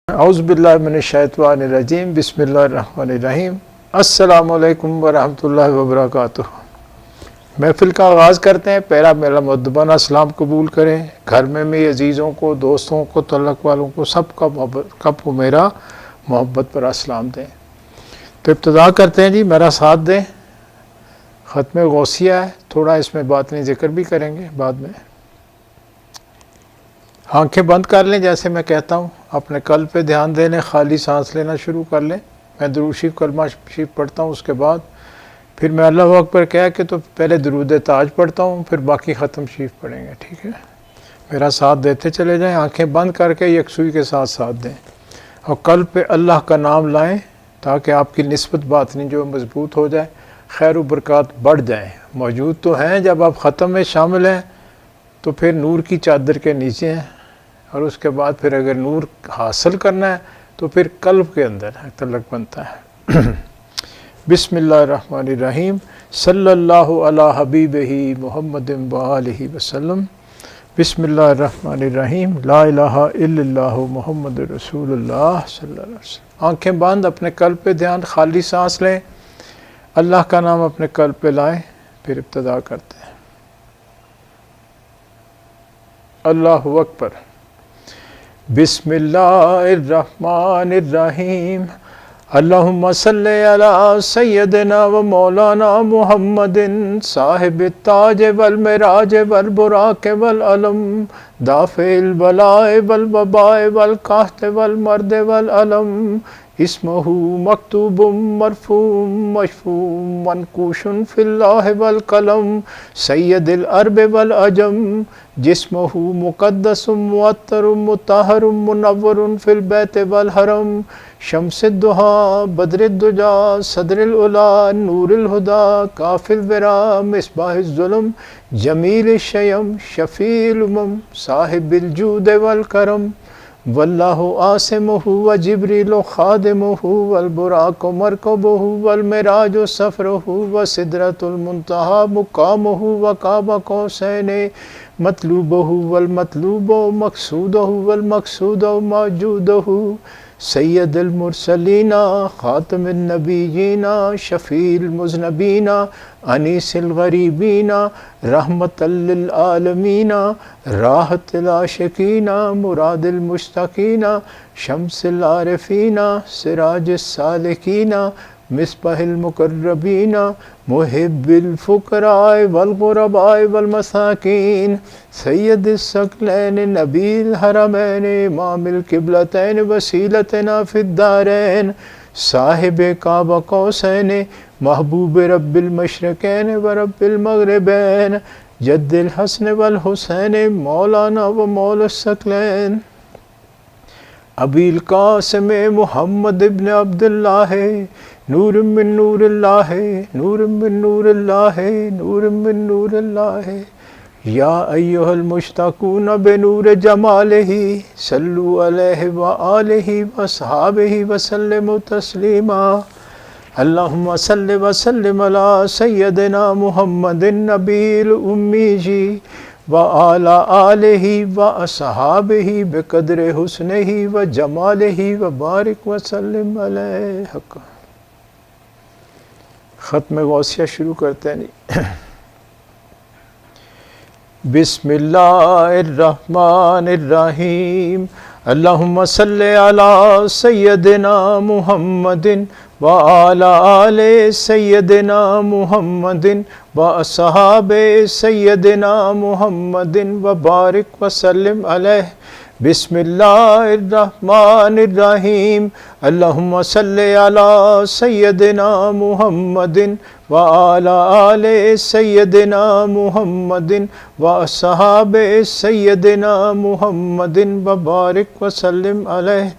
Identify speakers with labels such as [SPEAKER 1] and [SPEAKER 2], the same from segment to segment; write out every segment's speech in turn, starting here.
[SPEAKER 1] اعوذ باللہ من الشیطان الرجیم بسم اللہ الرحمن الرحیم السلام علیکم ورحمۃ اللہ وبرکاتہ۔ محفل کا آغاز کرتے ہیں۔ پہلا میرا مؤدبانہ سلام قبول کریں۔ گھر میں میرے عزیزوں کو، دوستوں کو، تعلق والوں کو، سب کو میرا محبت پر السلام دیں۔ تو ابتدا کرتے ہیں جی، میرا ساتھ دیں۔ ختم غوثیہ ہے، تھوڑا اس میں باطنی ذکر بھی کریں گے بعد میں۔ آنکھیں بند کر لیں جیسے میں کہتا ہوں، اپنے قلب پہ دھیان دے لیں، خالی سانس لینا شروع کر لیں۔ میں درود شریف کلمہ شریف پڑھتا ہوں، اس کے بعد پھر میں اللہ اکبر کہہ کے تو پہلے درود تاج پڑھتا ہوں، پھر باقی ختم شریف پڑھیں گے، ٹھیک ہے؟ میرا ساتھ دیتے چلے جائیں، آنکھیں بند کر کے یکسوئی کے ساتھ دیں، اور قلب پہ اللہ کا نام لائیں تاکہ آپ کی نسبت باطنی جو مضبوط ہو جائے، خیر و برکات بڑھ جائیں۔ موجود تو ہیں، جب آپ ختم میں شامل ہیں تو پھر نور کی چادر کے نیچے ہیں، اور اس کے بعد پھر اگر نور حاصل کرنا ہے تو پھر قلب کے اندر تعلق بنتا ہے۔ بسم اللہ الرحمن الرحیم، صلی اللہ علی حبیبہ محمد وآلہ وسلم۔ بسم اللہ الرحمن الرحیم، لا الہ الا اللہ محمد رسول اللہ صلی اللہ علیہ وسلم۔ آنکھیں بند، اپنے قلب پہ دھیان، خالی سانس لیں، اللہ کا نام اپنے قلب پہ لائیں، پھر ابتدا کرتے ہیں۔ اللہ اکبر۔ بسم اللہ الرحمن الرحیم، اللہم صلی علی سیدنا و مولانا محمد صاحب التاج والمراج والبراق والعلم، دافع البلاء والوباء والقحط والمرض والعلم، اسمہ مکتوب مرفوع مشفوع منقوش فی اللہ والقلم، سید العرب والعجم، جسمہ مقدس معطر مطہر منور فی البیت والحرم، شمس الضحیٰ بدر الدجا صدر العلا نور الہدا کافی الورا مصباح الظلم، جمیل الشیم شفیع الامم، صاحب الجود والکرم، واللہ عاصمہ وجبریل خادمہ والبراق مرکبہ والمراج سفرہ وسدرۃ المنتہی مقامہ وقاب قوسین مطلوبہ والمطلوب مقصودہ والمقصود موجودہ، سید المرسلین خاتم النبیین شفیع المذنبین انیس الغریبین رحمۃ للعالمین راحت العاشقین مراد المشتاقین شمس العارفین سراج السالکین مصباح المقربین محب الفقراء والغرباء والمساکین، سید الثقلین نبی الحرمین امام القبلتین وسیلتنا فی الدارین، صاحب قاب قوسین محبوب رب المشرقین و رب المغربین، جد الحسن والحسین مولانا و مولا الثقلین، ابی القاسم محمد ابن عبداللہ، نور من نور اللہ، نور من نور اللہ، نور من نور اللہ، یا ایہا المشتاقون بنور جمالہ صلوا علیہ وآلہ واصحابہ وسلموا تسلیما، اللہم صل وسلم علی سیدنا محمد النبی الامی وعلی آلہ واصحابہ بقدر حسنہ وجمالہ وبارک وسلم علیہ۔ ختم غوثیہ شروع کرتے ہیں جی۔ بسم اللہ الرحمن الرحیم، اللہم صلی علی سیدنا محمد وعلی آل سیدنا محمد واصحاب سیدنا محمد وبارک وسلم علیہ۔ بسم اللہ الرحمن الرحیم، اللہم صلی علی سیدنا محمد وعلی آل سیدنا محمد واصحاب سیدنا محمد وبارک وسلم علیہ۔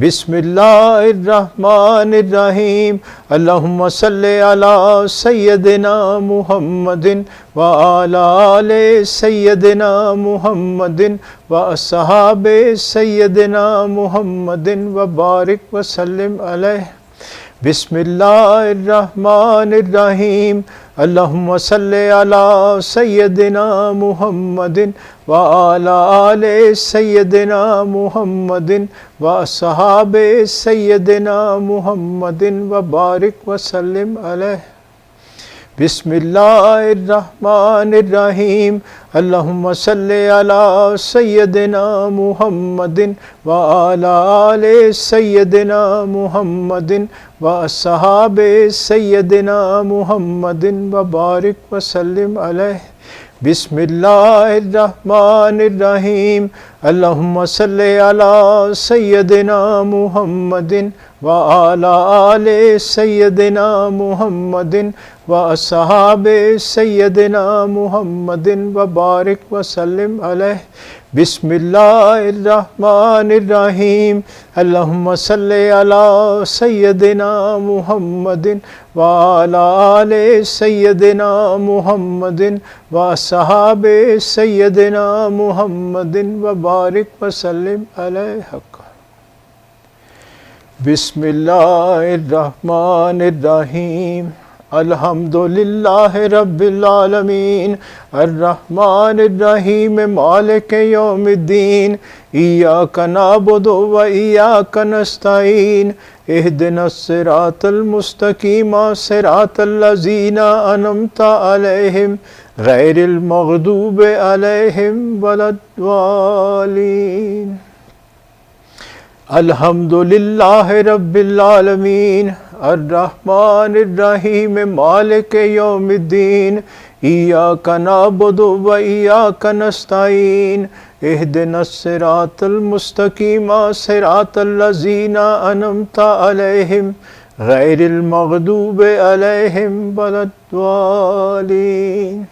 [SPEAKER 1] بسم اللہ الرحمن الرحیم، اللہم صلی علی سیدنا محمد وعلی آل سیدنا محمد واصحاب سیدنا محمد وبارک وسلم علیہ۔ بسم اللہ الرحمن الرحیم اللہم صلی علی سیدنا محمد وعلی آل سیدنا محمد واصحاب سیدنا محمد وبارک وسلم علیہ بسم اللہ الرحمن الرحیم اللہم صلی علی سیدنا محمد وعلی آل سیدنا محمد واصحاب سیدنا محمد وبارک وسلم علیہ بسم اللہ الرحمن الرحیم اللہم صلی علی سیدنا محمد وعلی آل سیدنا محمد واصحاب سیدنا محمد وبارک وسلم علیہ بسم اللہ الرحمن الرحیم اللہم صلی علی سیدنا محمد وعلی آل سیدنا محمد واصحاب سیدنا محمد وبارک وسلم علیہ بسم اللہ الرحمن الرحیم الحمدللہ رب العالمین الرحمن الرحیم مالک یوم الدین ایاک نعبد و ایاک نستعین اہدنا الصراط المستقیم صراط الذین انعمت علیہم غیر المغضوب علیہم ولا الضالین الحمدللہ رب العالمین الرحمن الرحیم مالک یوم الدین ایاک نعبد و ایاک نستعین اہدنا الصراط المستقیم صراط الذین انعمت علیہم غیر المغضوب علیہم ولا الضالین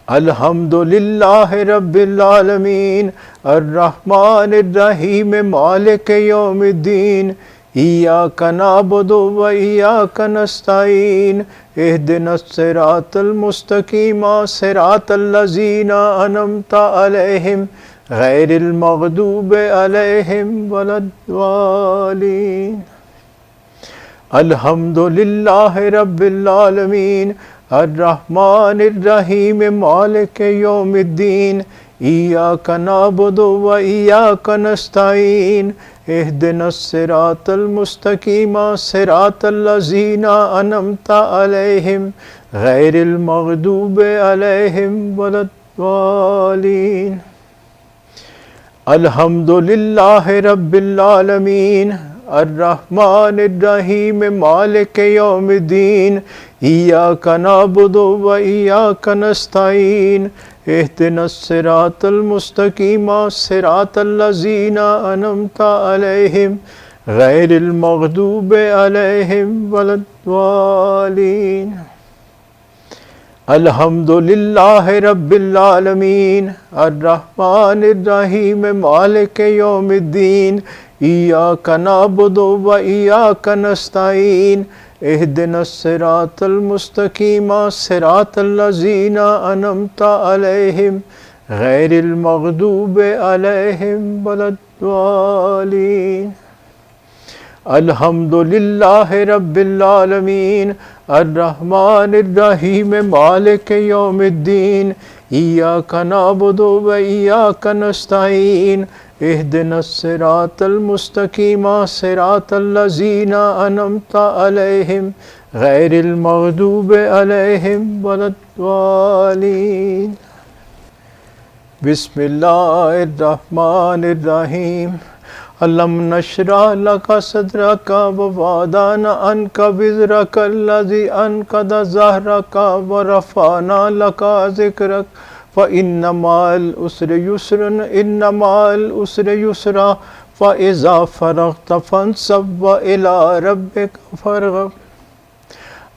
[SPEAKER 1] الحمدللہ رب العالمین الرحمن الرحیم مالک یوم الدین ایاک نعبد و ایاک نستعین اہدنا الصراط المستقیم صراط الذین انعمت علیہم غیر المغضوب علیہم ولا الضالین الحمدللہ رب العالمین الرحمن الرحیم مالک یوم الدین ایاک نعبد و ایاک نستعین اہدنا الصراط المستقیم صراط الذین انعمت علیہم غیر المغضوب علیہم ولا الضالین الحمدللہ رب العالمین الرحمن الرحیم مالک یوم الدین ایاک نعبد و ایاک نستعین اہدنا الصراط المستقیم صراط الذین انعمت علیہم غیر المغضوب علیہم ولا الضالین الحمدللہ رب العالمین الرحمن الرحیم مالک یوم الدین ایاک نعبد و ایاک نستعین اہدنا الصراط المستقیم صراط الذین انعمت علیہم غیر المغضوب علیہم ولا الضالین الحمدللہ رب العالمین الرحمن الرحیم مالک یوم الدین ایاک نعبد و ایاک نستعین اہدنا الصراط المستقیم صراط الذین انعمت علیہم غیر المغضوب علیہم ولا الضالین بسم اللہ الرحمن الرحیم الم نشرح لک صدرک ووضعنا عنک وزرک الذی انقض ظہرک ورفعنا لک ذکرک فإن مع العسر یسرا إن مع العسر یسرا فإذا فرغت فانصب وإلى ربك فارغب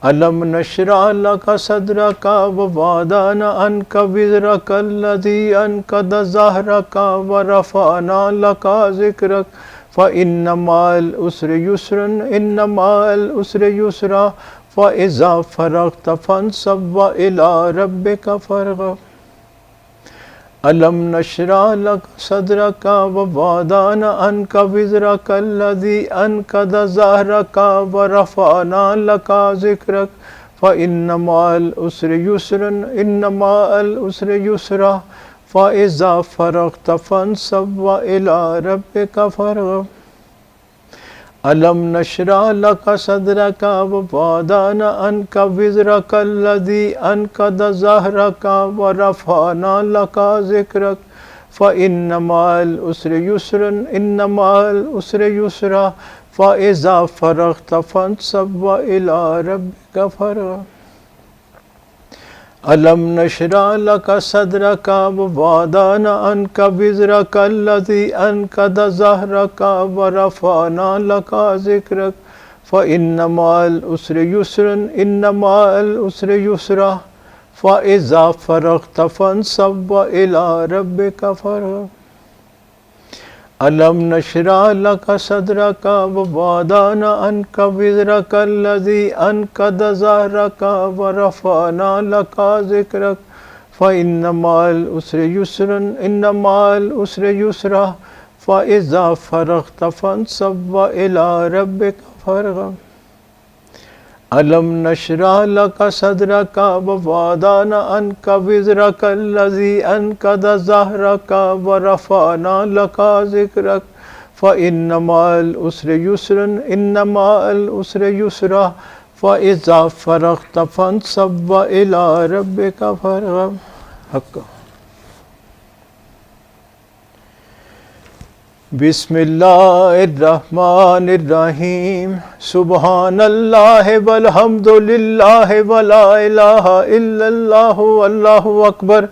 [SPEAKER 1] ألم نشرح لك صدرك ووضعنا عنك وزرك الذي أنقض ظهرك ورفعنا لك ذكرك فإن مع العسر يسرا إن مع العسر يسرا فإذا فرغت فانصب وإلى ربك فارغب ألم نشرح لك صدرك ووضعنا عنك وزرك الذي أنقض ظهرك ورفعنا لك ذكرك فإن مع العسر يسرا إن مع العسر يسرا فإذا فرغت فانصب وإلى ربك فارغب ألم نشرح لك صدرك ووضعنا عنك وزرك الذي أنقض ظهرك ورفعنا لك ذكرك فإن مع العسر يسرا إن مع العسر يسرا فإذا فرغت فانصب وإلى ربك فارغب ألم نشرح لك صدرك ووضعنا عنك وزرك الذي أنقض ظهرك ورفعنا لك ذكرك فإن مع العسر يسرا إن مع العسر يسرا فإذا فرغت فانصب وإلى ربك فارغب ألم نشرح لك صدرك ووضعنا عنك وزرك الذي أنقض ظهرك ورفعنا لك ذكرك فإن مع العسر يسرا إن مع العسر يسرا فإذا فرغت فانصب وإلى ربك فارغب ألم نشرح لك صدرك ووضعنا عنك وزرك الذي أنقض ظهرك ورفعنا لك ذكرك فإن مع العسر يسرا إن مع العسر يسرا فإذا فرغت فانصب وإلى ربك فارغب حق بسم اللہ الرحمن الرحیم سبحان اللہ والحمد للہ ولا الہ الا اللہ واللہ اکبر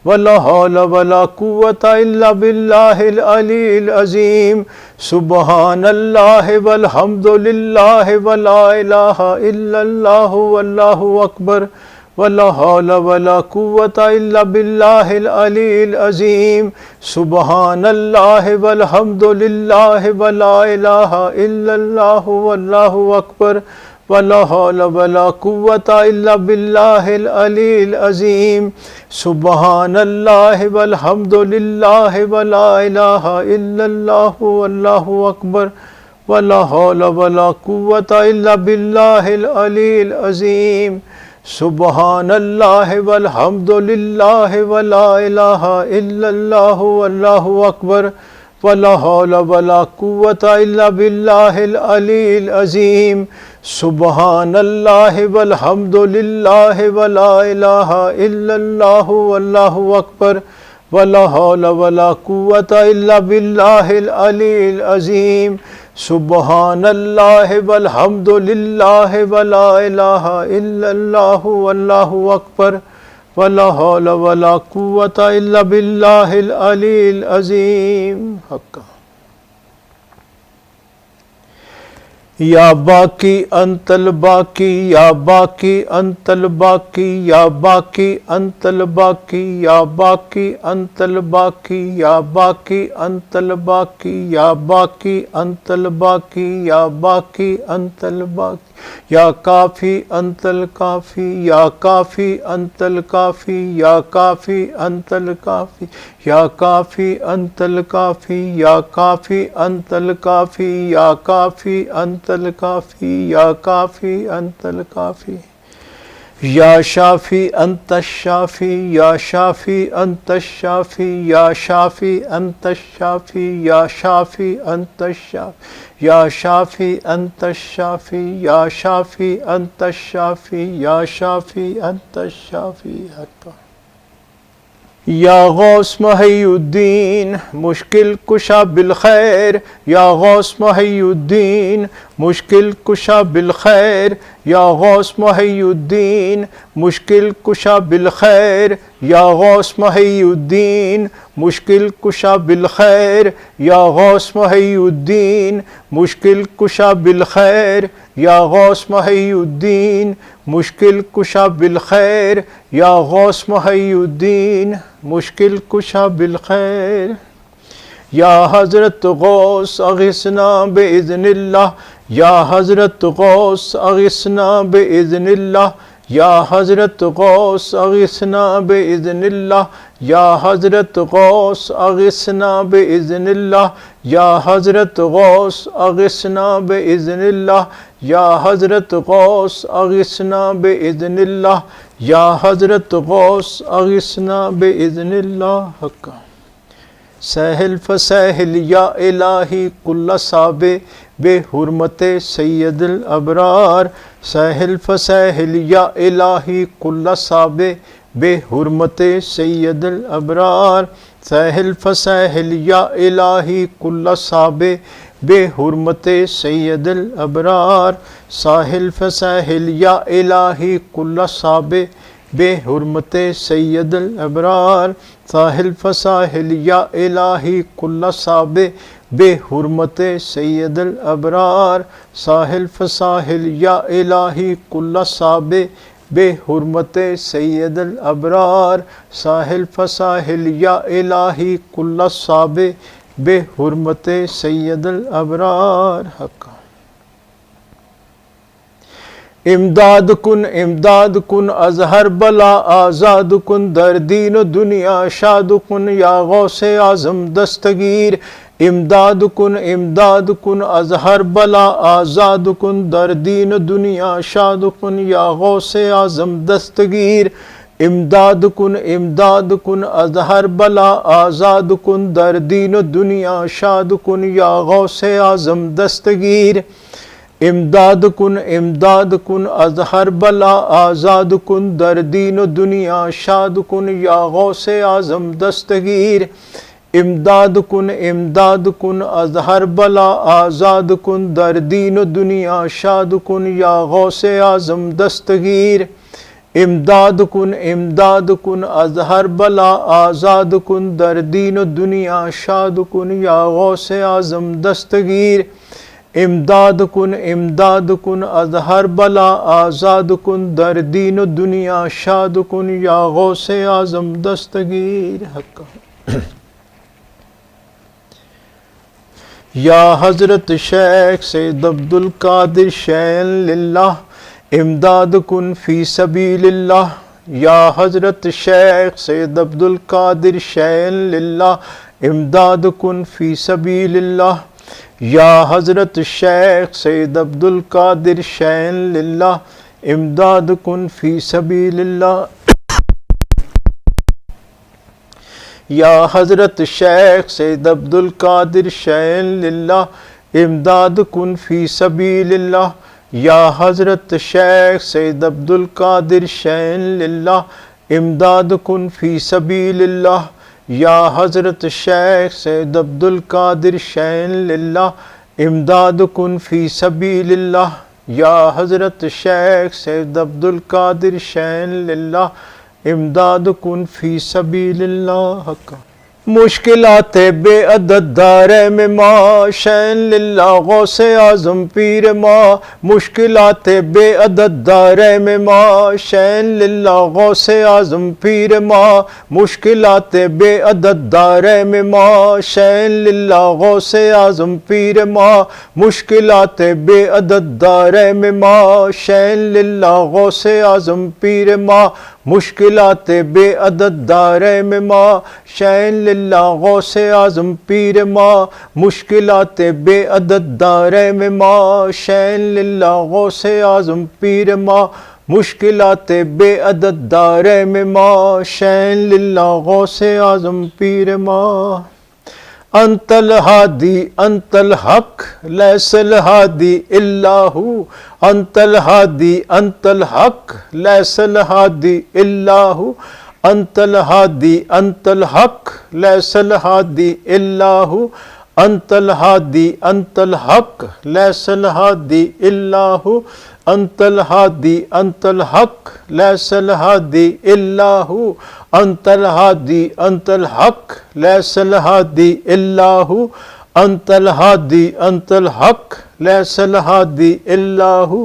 [SPEAKER 1] ولا حول ولا قوة الا باللہ العلی العظیم سبحان اللہ والحمد للہ ولا الہ الا اللہ واللہ اکبر ولا حول ولا قوة الا باللہ العلی العظیم سبحان اللہ والحمد للہ ولا الہ الا اللہ واللہ اکبر ولا حول ولا قوة الا باللہ العلی العظیم سبحان اللہ والحمد للہ ولا الہ الا اللہ واللہ اکبر ولا حول ولا قوة الا باللہ العلی العظیم سبحان اللہ والحمد للہ ولا الہ الا اللہ واللہ اکبر ولا حول ولا قوة الا باللہ العلی العظیم سبحان اللہ والحمد للہ ولا الہ الا اللہ واللہ اکبر ولا حول ولا قوة الا باللہ العلی العظیم سبحان اللہ والحمد للہ ولا الہ الا اللہ واللہ اکبر ولا حول ولا قوة الا باللہ العلی العظیم حق یا باقی انت الباقی یا باقی انت الباقی یا باقی انت الباقی یا باقی انت الباقی یا باقی انت الباقی یا باقی انت الباقی یا باقی انت الباقی یا کافی انت الکافی یا کافی انت الکافی یا کافی انت الکافی یا کافی انت الکافی یا کافی انت الکافی یا کافی انت الکافی یا کافی انت الکافی یا شافی انت الشافی یا شافی انت الشافی یا شافی انت الشافی یا شافی انت الشافی یا شافی انت الشافی یا شافی انت الشافی یا شافی انت الشافی یا غوث محی الدین مشکل کشا بالخیر یا غوث محی الدین مشکل کشا بالخیر یا غوث محی الدین مشکل کشا بالخیر یا غوث محی الدین مشکل کشا بالخیر یا غوث محی الدین مشکل کشا بالخیر یا غوث محی الدین مشکل کشا بالخیر یا غوث محی الدین مشکل کشا بالخیر یا حضرت غوث اغثنا بإذن اللہ یا حضرت غوث اغثنا بإذن اللہ یا حضرت غوث اغثنا بإذن اللہ، یا حضرت غوث اغثنا بإذن اللہ، یا حضرت غوث اغثنا بإذن اللہ، یا حضرت غوث اغثنا بإذن اللہ، یا حضرت غوث اغثنا بإذن اللہ حق۔ سہل فسہل یا الہی کل صاب بے حرمت سید الابرار، سہل فسہل یا الہی کل صاب بے حرمت سید الابرار، سہل فسہل یا الہی کل صاب بے حرمت سید الابرار، ساحل فساحل یا الہی کل صاب بے حرمت سید الابرار، ساحل فساحل یا الہی کل صاب بے حرمت سید الابرار، ساحل فساحل یا الہی کل صاب بے حرمت سید الابرار، ساحل فساحل یا الہی کل صاب بے حرمت سید الابرار حق۔ امداد کن از ہر بلا آزاد کن، در دین و دنیا شاد کن یا غوث اعظم دستگیر، امداد کن از ہر بلا آزاد کن، در دین و دنیا شاد کن یا غوث اعظم دستگیر، امداد کن از ہر بلا آزاد کن، در دین و دنیا شاد کن یا غوث اعظم دستگیر، امداد کن از ہر بلا آزاد کن، در دین و دنیا شاد کن یا غوث اعظم دستگیر، امداد کن از ہر بلا آزاد کن، در دین و دنیا شاد کن یا غوث اعظم دستگیر، امداد کن از ہر بلا آزاد کن، در دین و دنیا شاد کن یا غوث اعظم دستگیر، امداد کن از ہر بلا آزاد کن، در دین و دنیا شاد کن یا غوث اعظم دستگیر حق۔ یا حضرت شیخ سید عبدالقادر شیئن للہ، امداد کن فی سبیل اللہ، یا حضرت شیخ سید عبدالقادر شیئن للہ، امداد کن فی سبیل اللہ، یا حضرت شیخ سید عبدالقادر شیئن للہ، امداد کن فی سبیل اللہ، یا حضرت شیخ سید عبدالقادر شیئن للہ، امداد کن فی سبیل اللہ، یا حضرت شیخ سید عبدالقادر شیئن للہ، امداد کن فی سبیل اللہ، یا حضرت شیخ سید عبدالقادر شیئن للہ، امداد کن فی سبیل اللہ، یا حضرت شیخ سید عبدالقادر شیئن للہ، امداد کن فی سبیل اللہ حق۔ مشکلات بے عدد دارے میں ماں، شیئن للہ غوث اعظم پیر ماں، مشکلات بے عدد دارے میں ماں، شیئن للہ غوث اعظم پیر ماں، مشکلات بے عدد دارے میں ماں، شیئن للہ غوث اعظم پیر ماں، مشکلات بے عدد دارے میں ماں، شیئن للہ غوث اعظم پیر ماں، مشکلات بے عدد دارے میں ماں، شیئن للہ غوث اعظم پیر ماں، مشکلات بے عدد دارے میں ماں، شیئن للہ غوث اعظم پیر ماں، مشکلات بے عدد دارے میں ماں، شیئن للہ غوث اعظم پیر ماں۔ انت الہادی انت الحق لیس الہادی الا ہو، انت الہادی انت الحق لیس الہادی الا ہو، انت الہادی انت الحق لیس الہادی الا ہو، انت الہادی انت الحق لیس الہادی الا ہو، انت الہادی انت الحق لیس الہادی الا ہو، انت الہادی انت الحق لیس الہادی الا ہو، انت الہادی انت الحق لیس الہادی الا ہو،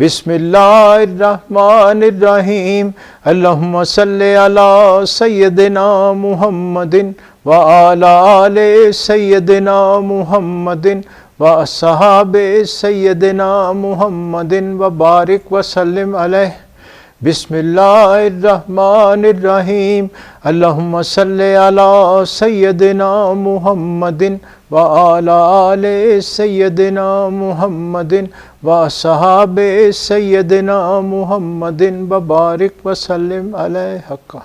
[SPEAKER 1] بسم اللہ الرحمن الرحیم اللہم صلی علی سیدنا محمد وعلی آل سیدنا محمد واصحاب سیدنا محمد وبارک وسلم علیہ بسم اللہ الرحمن الرحیم اللہم صلی علی سیدنا محمد وعلی آل سیدنا محمد واصحاب سیدنا محمد وبارک وسلم علیہ حق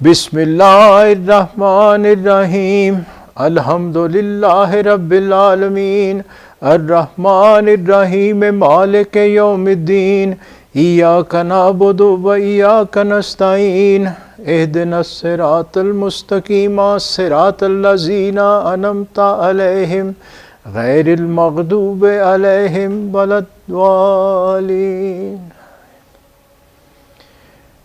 [SPEAKER 1] بسم اللہ الرحمن الرحیم الحمدللہ رب العالمین الرحمن الرحیم مالک یوم الدین ایاک نعبد و ایاک نستعین اہدنا الصراط المستقیم صراط الذین انعمت علیہم غیر المغضوب علیہم ولا الضالین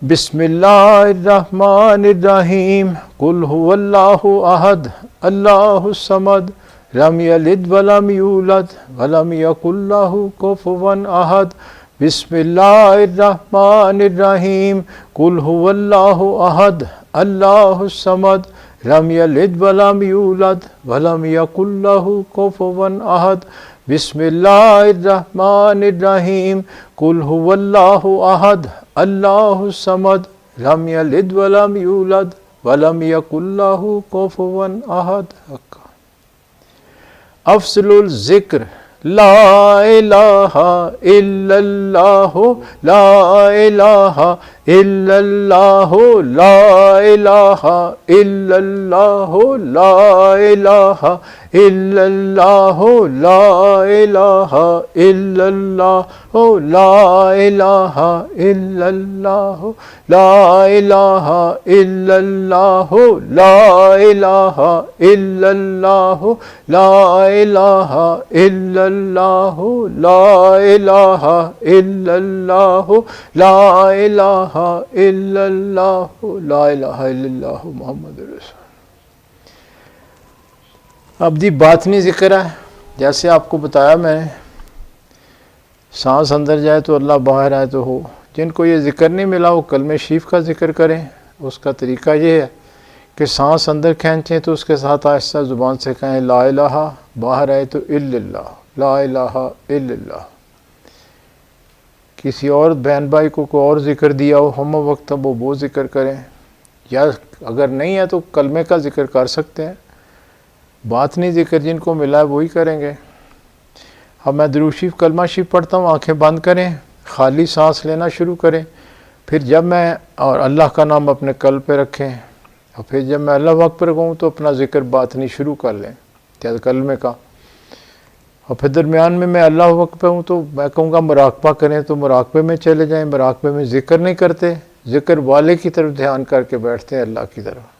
[SPEAKER 1] بسم اللہ الرحمن الرحیم قل هو اللہ احد اللہ الصمد لم یلد ولم یولد ولم یکن لہ کفوا احد بسم اللہ الرحمن الرحیم قل هو اللہ احد اللہ الصمد لم یلد ولم یولد ولم یکن لہ کفوا احد بسم اللہ الرحمن الرحیم قل هو اللہ احد اللہ الصمد لم یلد ولم یولد ولم یکن لہ کفوا احد افضل الذکر لا الہ الا اللہ لا الہ الا اللہ لا الہ الا اللہ لا الہ الا اللہ لا الہ الا اللہ لا الہ الا اللہ لا الہ الا اللہ لا الہ الا اللہ لا الہ الا اللہ لا الہ الا اللہ لا الہ الا اللہ لا الہ الا اللہ محمد رسول۔ اب دی باطنی ذکر ہے، جیسے آپ کو بتایا میں نے، سانس اندر جائے تو اللہ، باہر آئے تو ہو۔ جن کو یہ ذکر نہیں ملا وہ کلمہ شریف کا ذکر کریں۔ اس کا طریقہ یہ ہے کہ سانس اندر کھینچیں تو اس کے ساتھ آہستہ زبان سے کہیں لا الہ، باہر آئے تو الا اللہ، لا الہ الا اللہ۔ کسی اور بہن بھائی کو کوئی اور ذکر دیا ہو ہم وقت، اب وہ ذکر کریں، یا اگر نہیں ہے تو کلمے کا ذکر کر سکتے ہیں۔ باطنی ذکر جن کو ملا ہے وہی کریں گے۔ اب میں درود شریف کلمہ شریف پڑھتا ہوں، آنکھیں بند کریں، خالی سانس لینا شروع کریں، پھر جب میں اور اللہ کا نام اپنے قلب پہ رکھیں، اور پھر جب میں اللہ اکبر کہوں تو اپنا ذکر باطنی شروع کر لیں جیسے کلمے کا، اور پھر درمیان میں اللہ اکبر ہوں تو میں کہوں گا مراقبہ کریں تو مراقبے میں چلے جائیں۔ مراقبے میں ذکر نہیں کرتے، ذکر والے کی طرف دھیان کر کے بیٹھتے ہیں، اللہ کی طرف۔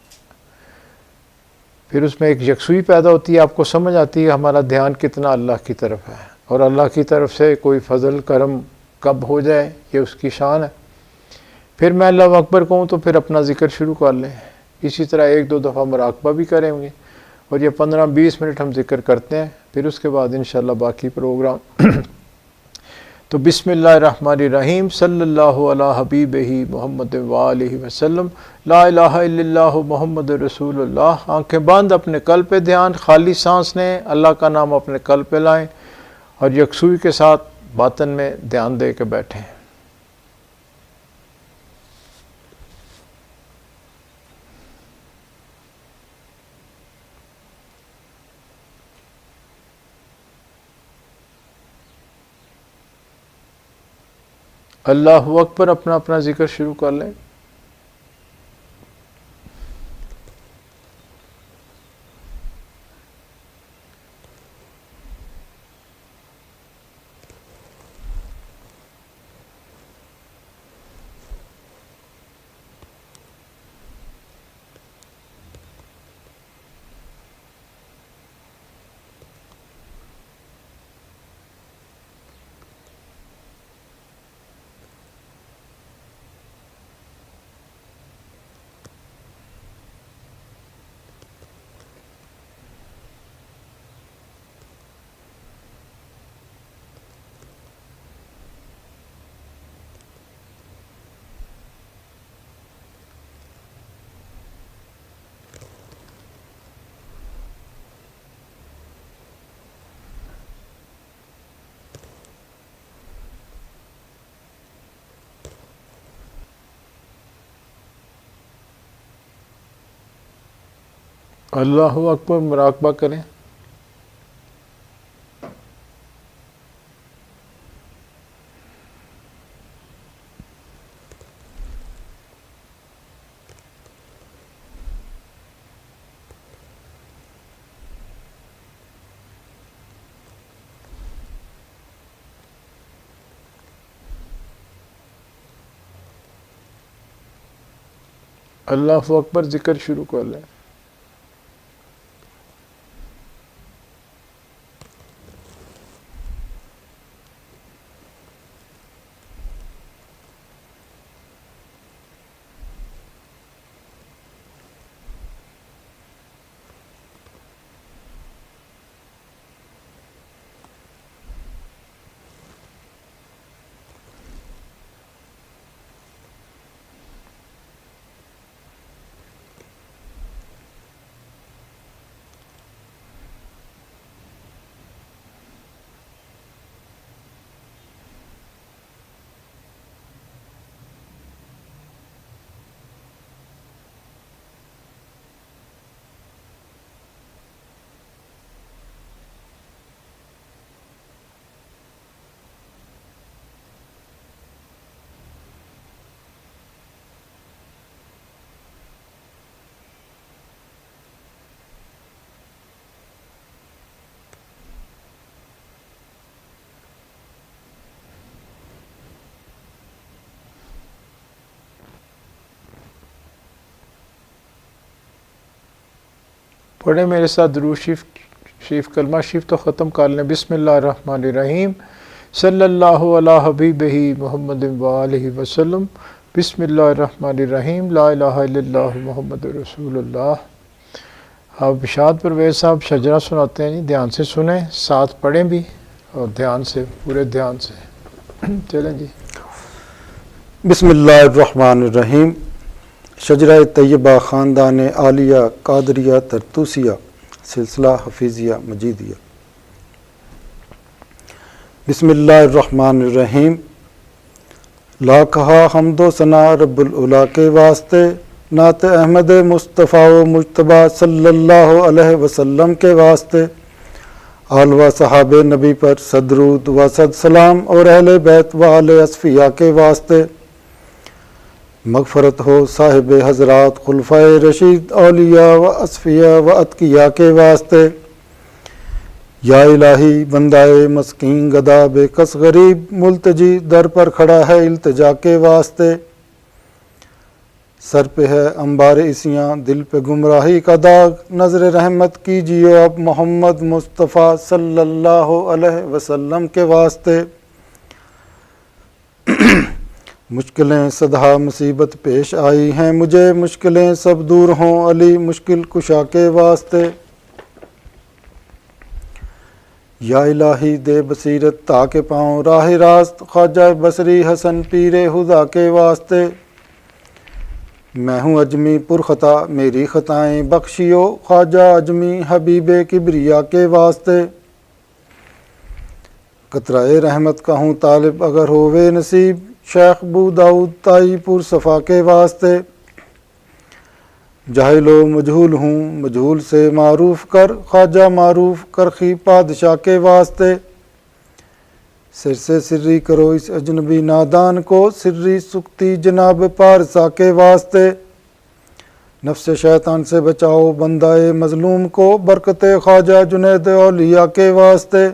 [SPEAKER 1] پھر اس میں ایک یکسوئی پیدا ہوتی ہے، آپ کو سمجھ آتی ہے ہمارا دھیان کتنا اللہ کی طرف ہے، اور اللہ کی طرف سے کوئی فضل کرم کب ہو جائے یہ اس کی شان ہے۔ پھر میں اللہ اکبر کہوں تو پھر اپنا ذکر شروع کر لیں۔ اسی طرح ایک دو دفعہ مراقبہ بھی کریں گے، اور یہ 15-20 منٹ ہم ذکر کرتے ہیں، پھر اس کے بعد انشاءاللہ باقی پروگرام۔ تو بسم اللہ الرحمن الرحیم صلی اللہ علی حبیبہ محمد وآلہ وسلم لا الہ الا اللہ محمد رسول اللہ۔ آنکھیں بند، اپنے قلب پہ دھیان، خالی سانس لیں، اللہ کا نام اپنے قلب پہ لائیں، اور یکسوئی کے ساتھ باطن میں دھیان دے کے بیٹھیں۔ اللہ اکبر، اپنا اپنا ذکر شروع کر لیں۔ اللہ اکبر مراقبہ کریں. اللہ اکبر ذکر شروع کر لیں. پڑھیں میرے ساتھ درود شریف کلمہ شریف تو ختم کر لیں. بسم اللہ الرحمن الرحیم. صلی اللہ علی حبیبہ محمد وآلہ وسلم. بسم اللہ الرحمن الرحیم. لا الہ الا اللہ محمد رسول اللہ. اب ارشاد پرویز صاحب شجرہ سناتے ہیں جی، دھیان سے سنیں، ساتھ پڑھیں بھی اور دھیان سے، پورے دھیان سے. چلیں جی.
[SPEAKER 2] بسم اللہ الرحمن الرحیم. شجرہ طیبہ خاندان عالیہ قادریہ طرطوسیہ سلسلہ حفیظیہ مجیدیہ. بسم اللہ الرحمن الرحیم. لاکھا حمد و ثنا رب العلا کے واسطے، نعت احمد مصطفیٰ و مجتبیٰ صلی اللہ علیہ وسلم کے واسطے، آل و صحاب نبی پر صدرود و صد سلام، اور اہل بیت و آل اصفیاء کے واسطے. مغفرت ہو صاحب حضرات خلفائے رشید اولیاء و اصفیاء و اتقیاء کے واسطے. یا الہی بندائے مسکین گدا بے کس غریب ملتجی در پر کھڑا ہے التجا کے واسطے. سر پہ ہے انبار اسیاں دل پہ گمراہی کا داغ، نظر رحمت کیجیے اب محمد مصطفیٰ صلی اللہ علیہ وسلم کے واسطے. مشکلیں صدہا مصیبت پیش آئی ہیں مجھے، مشکلیں سب دور ہوں علی مشکل کشا کے واسطے. یا الہی دے بصیرت تاکہ پاؤں راہ راست، خواجہ بصری حسن پیر خدا کے واسطے. میں ہوں اجمی پر خطا میری خطائیں بخشیو، خواجہ اجمی حبیب کبریا کے واسطے. قطرہ رحمت کا ہوں طالب اگر ہووے نصیب، شیخ بو داؤد تائی پور صفا کے واسطے. جاہل و مجہول ہوں مجہول سے معروف کر، خواجہ معروف کرخی پادشاہ کے واسطے. سر سے سری کرو اس اجنبی نادان کو، سری سکتی جناب پارسا کے واسطے. نفس شیطان سے بچاؤ بندہ مظلوم کو، برکت خواجہ جنید اولیاء کے واسطے.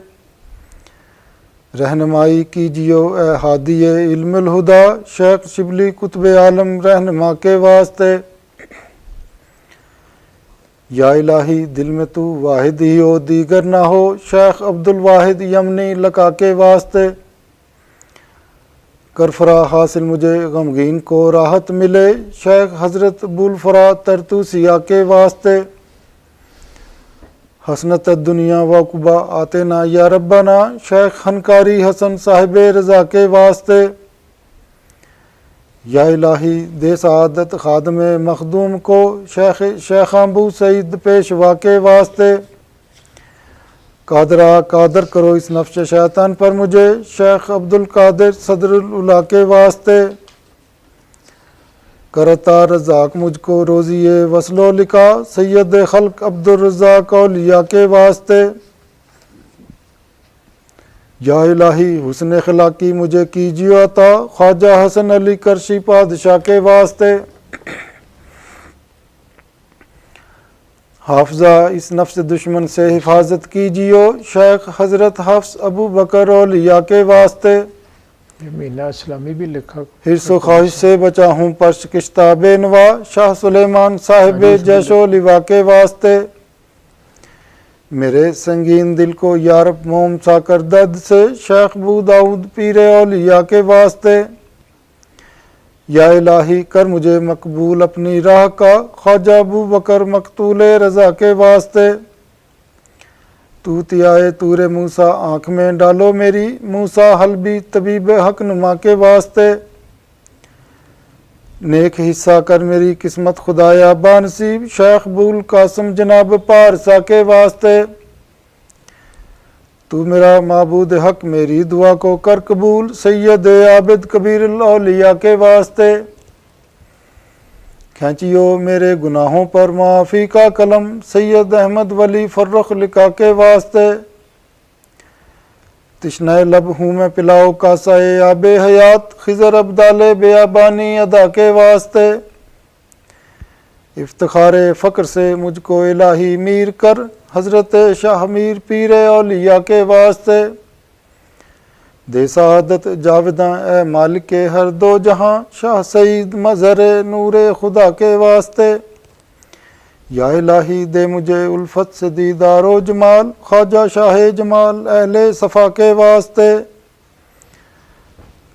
[SPEAKER 2] رہنمائی کیجیو اے ہادی علم الہدا، شیخ شبلی قطب عالم رہنما کے واسطے. یا الہی دل میں تو واحد ہی ہو دیگر نہ ہو، شیخ عبد الواحد یمنی لقا کے واسطے. کرفرا حاصل مجھے غمگین کو راحت ملے، شیخ حضرت بولفرا طرطوسیہ کے واسطے. حسنت الدنیا وعقبہ آتنا یا ربنا، شیخ خنکاری حسن صاحب رضا کے واسطے. یا الہی دے سعادت خادم مخدوم کو، شیخ ابو سعید پیشوا کے واسطے. قادرہ قادر کرو اس نفس شیطان پر مجھے، شیخ عبد القادر صدر العلا کے واسطے. کرتا رزاق مجھ کو روزی وصل و لکھا سید خلق عبدالرزاق اولیاء کے واسطے یا الہی حسن اخلاقی مجھے کیجیے عطا خواجہ حسن علی کرشی پادشاہ کے واسطے حافظہ اس نفس دشمن سے حفاظت کیجیے شیخ حضرت حفظ ابو بکر اولیاء کے واسطے
[SPEAKER 1] یہ مینہ اسلامی بھی لکھا
[SPEAKER 2] حرص و خواہش سے بچا ہوں پرش کشتہ بے نوا شاہ سلیمان صاحب جیش و لوا کے واسطے میرے سنگین دل کو یارب موم سا کر درد سے شیخ ابو داؤد پیر اولیاء کے واسطے یا الہی کر مجھے مقبول اپنی راہ کا خواجہ ابو بکر مقتول رضا کے واسطے توتیائے تور موسیٰ آنکھ میں ڈالو میری موسیٰ حلبی طبیب حق نما کے واسطے نیک حصہ کر میری قسمت خدایا بانصیب شیخ بول قاسم جناب پارسا کے واسطے تو میرا معبود حق میری دعا کو کر قبول سید عابد کبیر الاولیاء کے واسطے کھینچیو میرے گناہوں پر معافی کا قلم سید احمد ولی فرخ لکھا کے واسطے تشنہ لب ہوں میں پلاؤ کا سائے آب حیات خضر عبدال بیابانی ادا کے واسطے افتخار فقر سے مجھ کو الہی میر کر حضرت شاہ میر پیر اولیاء کے واسطے دے سعادت جاوداں اے مالک ہر دو جہاں شاہ سعید مظہر نور خدا کے واسطے یا الہی دے مجھے الفت سے دیدار و جمال خواجہ شاہ جمال اہل صفا کے واسطے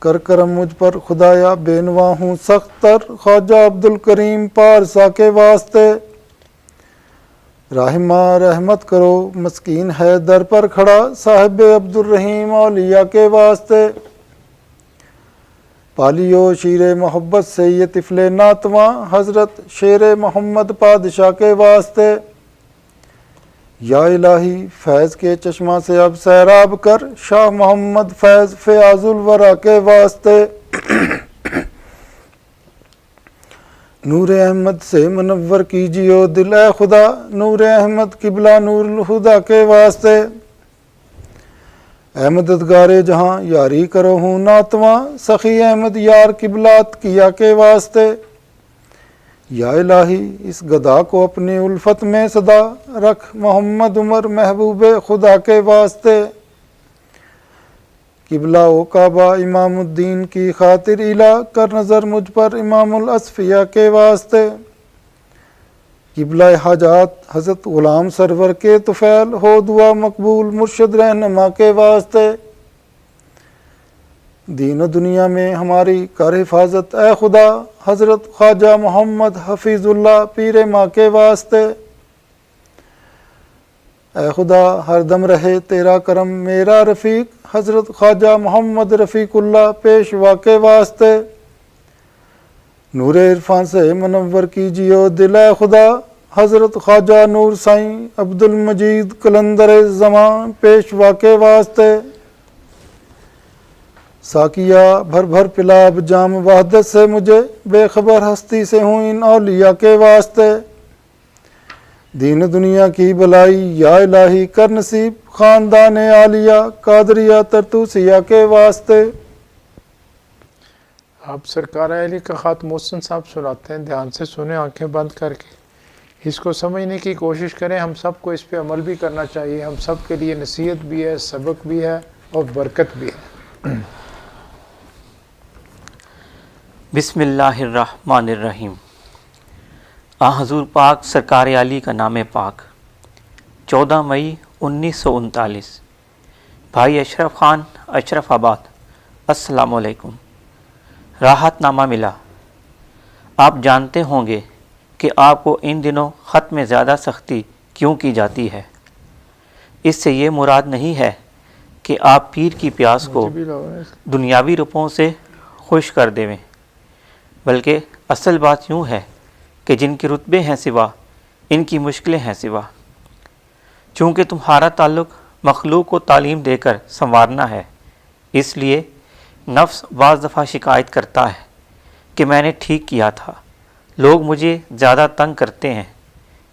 [SPEAKER 2] کر کرم مجھ پر خدایا بے نوا ہوں سخت تر خواجہ عبدالکریم پارسا کے واسطے رحمہ رحمت کرو مسکین ہے در پر کھڑا صاحب عبدالرحیم اولیاء کے واسطے پالیو شیر محبت سے یہ طفل ناتواں حضرت شیر محمد پادشاہ کے واسطے یا الہی فیض کے چشمہ سے اب سیراب کر شاہ محمد فیض فیاض الورا کے واسطے نور احمد سے منور کیجیو دل اے خدا نور احمد قبلہ نور الہدا کے واسطے اے مددگار جہاں یاری کرو ہوں ناتواں سخی احمد یار قبلات کیا کے واسطے یا الہی اس گدا کو اپنی الفت میں صدا رکھ محمد عمر محبوب خدا کے واسطے قبلہ و کعبہ امام الدین کی خاطر الہ کر نظر مجھ پر امام الاصفیاء کے واسطے قبلہ حاجات حضرت غلام سرور کے طفیل ہو دعا مقبول مرشد رہنما کے واسطے دین و دنیا میں ہماری کر حفاظت اے خدا حضرت خواجہ محمد حفیظ اللہ پیر ماں کے واسطے اے خدا ہر دم رہے تیرا کرم میرا رفیق حضرت خواجہ محمد رفیق اللہ پیشوا کے واسطے نور عرفان سے منور کیجیو دل اے خدا حضرت خواجہ نور سائیں عبد المجید قلندر زمان پیشوا کے واسطے ساکیہ بھر بھر پلاب جام وحدت سے مجھے بے خبر ہستی سے ہوں ان اولیاء کے واسطے دین دنیا کی بلائی یا الہی کر نصیب خاندان عالیہ قادریہ ترتوسیہ کے واسطے
[SPEAKER 1] آپ سرکار علی کا خط محسن صاحب سناتے ہیں، دھیان سے سنیں آنکھیں بند کر کے، اس کو سمجھنے کی کوشش کریں۔ ہم سب کو اس پہ عمل بھی کرنا چاہیے، ہم سب کے لیے نصیحت بھی ہے، سبق بھی ہے اور برکت بھی ہے۔
[SPEAKER 3] بسم اللہ الرحمن الرحیم۔ حضور پاک سرکار علی کا نام پاک 14 مئی 1939۔ بھائی اشرف خان اشرف آباد، السلام علیکم۔ راحت نامہ ملا۔ آپ جانتے ہوں گے کہ آپ کو ان دنوں خط میں زیادہ سختی کیوں کی جاتی ہے۔ اس سے یہ مراد نہیں ہے کہ آپ پیر کی پیاس کو دنیاوی روپوں سے خوش کر دیں، بلکہ اصل بات یوں ہے کہ جن کے رتبے ہیں سوا، ان کی مشکلیں ہیں سوا۔ چونکہ تمہارا تعلق مخلوق کو تعلیم دے کر سنوارنا ہے، اس لیے نفس بعض دفعہ شکایت کرتا ہے کہ میں نے ٹھیک کیا تھا، لوگ مجھے زیادہ تنگ کرتے ہیں،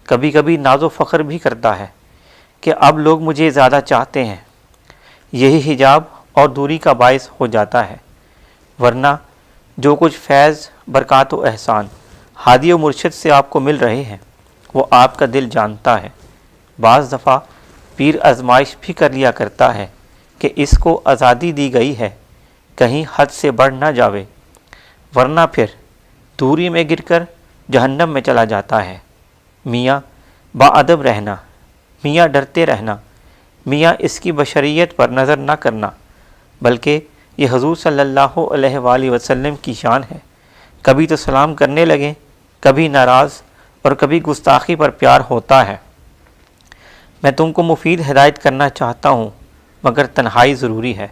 [SPEAKER 3] کبھی کبھی ناز و فخر بھی کرتا ہے کہ اب لوگ مجھے زیادہ چاہتے ہیں، یہی حجاب اور دوری کا باعث ہو جاتا ہے، ورنہ جو کچھ فیض، برکات و احسان ہادی و مرشد سے آپ کو مل رہے ہیں وہ آپ کا دل جانتا ہے۔ بعض دفعہ پیر آزمائش بھی کر لیا کرتا ہے کہ اس کو آزادی دی گئی ہے، کہیں حد سے بڑھ نہ جاوے، ورنہ پھر دوری میں گر کر جہنم میں چلا جاتا ہے۔ میاں باادب رہنا، میاں ڈرتے رہنا، میاں اس کی بشریت پر نظر نہ کرنا، بلکہ یہ حضور صلی اللہ علیہ وآلہ وسلم کی شان ہے۔ کبھی تو سلام کرنے لگیں، کبھی ناراض اور کبھی گستاخی پر پیار ہوتا ہے۔ میں تم کو مفید ہدایت کرنا چاہتا ہوں، مگر تنہائی ضروری ہے۔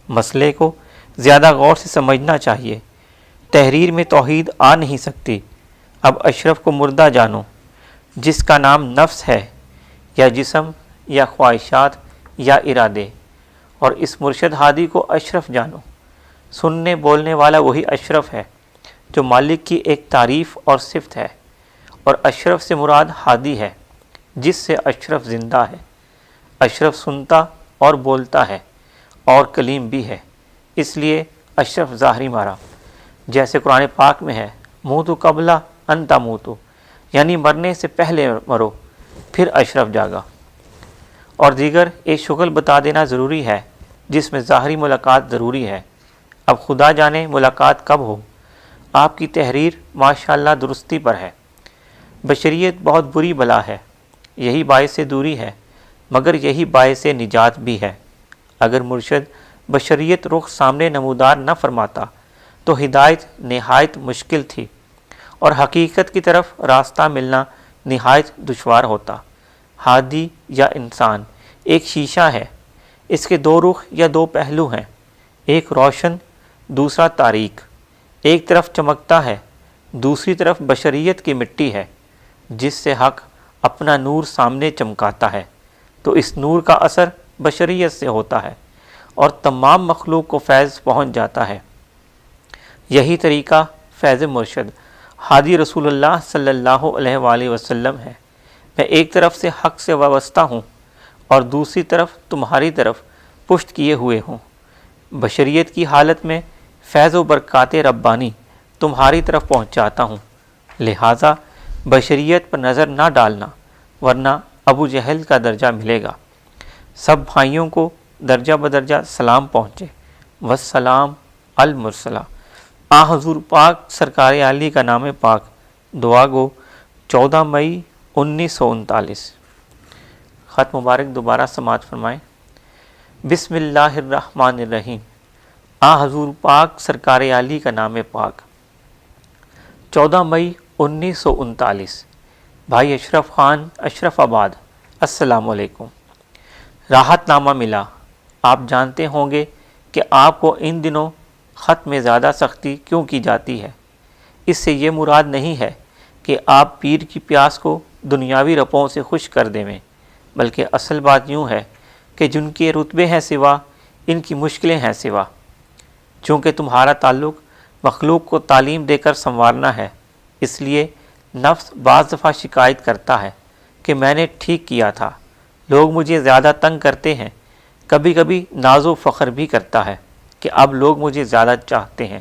[SPEAKER 3] مسئلے کو زیادہ غور سے سمجھنا چاہیے۔ تحریر میں توحید آ نہیں سکتی۔ اب اشرف کو مردہ جانو، جس کا نام نفس ہے یا جسم یا خواہشات یا ارادے، اور اس مرشد ہادی کو اشرف جانو۔ سننے بولنے والا وہی اشرف ہے جو مالک کی ایک تعریف اور صفت ہے، اور اشرف سے مراد ہادی ہے جس سے اشرف زندہ ہے۔ اشرف سنتا اور بولتا ہے اور کلیم بھی ہے، اس لیے اشرف ظاہری مارا، جیسے قرآن پاک میں ہے موتو قبل ان تموتو، یعنی مرنے سے پہلے مرو، پھر اشرف جاگا۔ اور دیگر ایک شغل بتا دینا ضروری ہے جس میں ظاہری ملاقات ضروری ہے۔ اب خدا جانے ملاقات کب ہو۔ آپ کی تحریر ماشاءاللہ درستی پر ہے۔ بشریت بہت بری بلا ہے، یہی باعث دوری ہے، مگر یہی باعث نجات بھی ہے۔ اگر مرشد بشریت رخ سامنے نمودار نہ فرماتا تو ہدایت نہایت مشکل تھی، اور حقیقت کی طرف راستہ ملنا نہایت دشوار ہوتا۔ ہادی یا انسان ایک شیشہ ہے، اس کے دو رخ یا دو پہلو ہیں، ایک روشن، دوسرا تاریک۔ ایک طرف چمکتا ہے، دوسری طرف بشریت کی مٹی ہے، جس سے حق اپنا نور سامنے چمکاتا ہے تو اس نور کا اثر بشریت سے ہوتا ہے اور تمام مخلوق کو فیض پہنچ جاتا ہے۔ یہی طریقہ فیض مرشد ہادی رسول اللہ صلی اللہ علیہ وآلہ وسلم ہے۔ میں ایک طرف سے حق سے وابستہ ہوں اور دوسری طرف تمہاری طرف پشت کیے ہوئے ہوں۔ بشریت کی حالت میں فیض و برکات ربانی تمہاری طرف پہنچاتا ہوں، لہٰذا بشریت پر نظر نہ ڈالنا، ورنہ ابو جہل کا درجہ ملے گا۔ سب بھائیوں کو درجہ بدرجہ سلام پہنچے۔ والسلام المرسلہ۔ آ حضور پاک سرکار عالی کا نام پاک۔ دعا گو 14 مئی 1939۔ خط مبارک دوبارہ سماعت فرمائیں۔ بسم اللہ الرحمن الرحیم۔ آ حضور پاک سرکار عالی کا نام پاک۔ 14 مئی 1939۔ بھائی اشرف خان، اشرف آباد، السلام علیکم۔ راحت نامہ ملا۔ آپ جانتے ہوں گے کہ آپ کو ان دنوں خط میں زیادہ سختی کیوں کی جاتی ہے۔ اس سے یہ مراد نہیں ہے کہ آپ پیر کی پیاس کو دنیاوی رپوں سے خوش کر دیں، بلکہ اصل بات یوں ہے کہ جن کے رتبے ہیں سوا، ان کی مشکلیں ہیں سوا۔ چونکہ تمہارا تعلق مخلوق کو تعلیم دے کر سنوارنا ہے، اس لیے نفس بعض دفعہ شکایت کرتا ہے کہ میں نے ٹھیک کیا تھا، لوگ مجھے زیادہ تنگ کرتے ہیں۔ کبھی کبھی ناز و فخر بھی کرتا ہے کہ اب لوگ مجھے زیادہ چاہتے ہیں،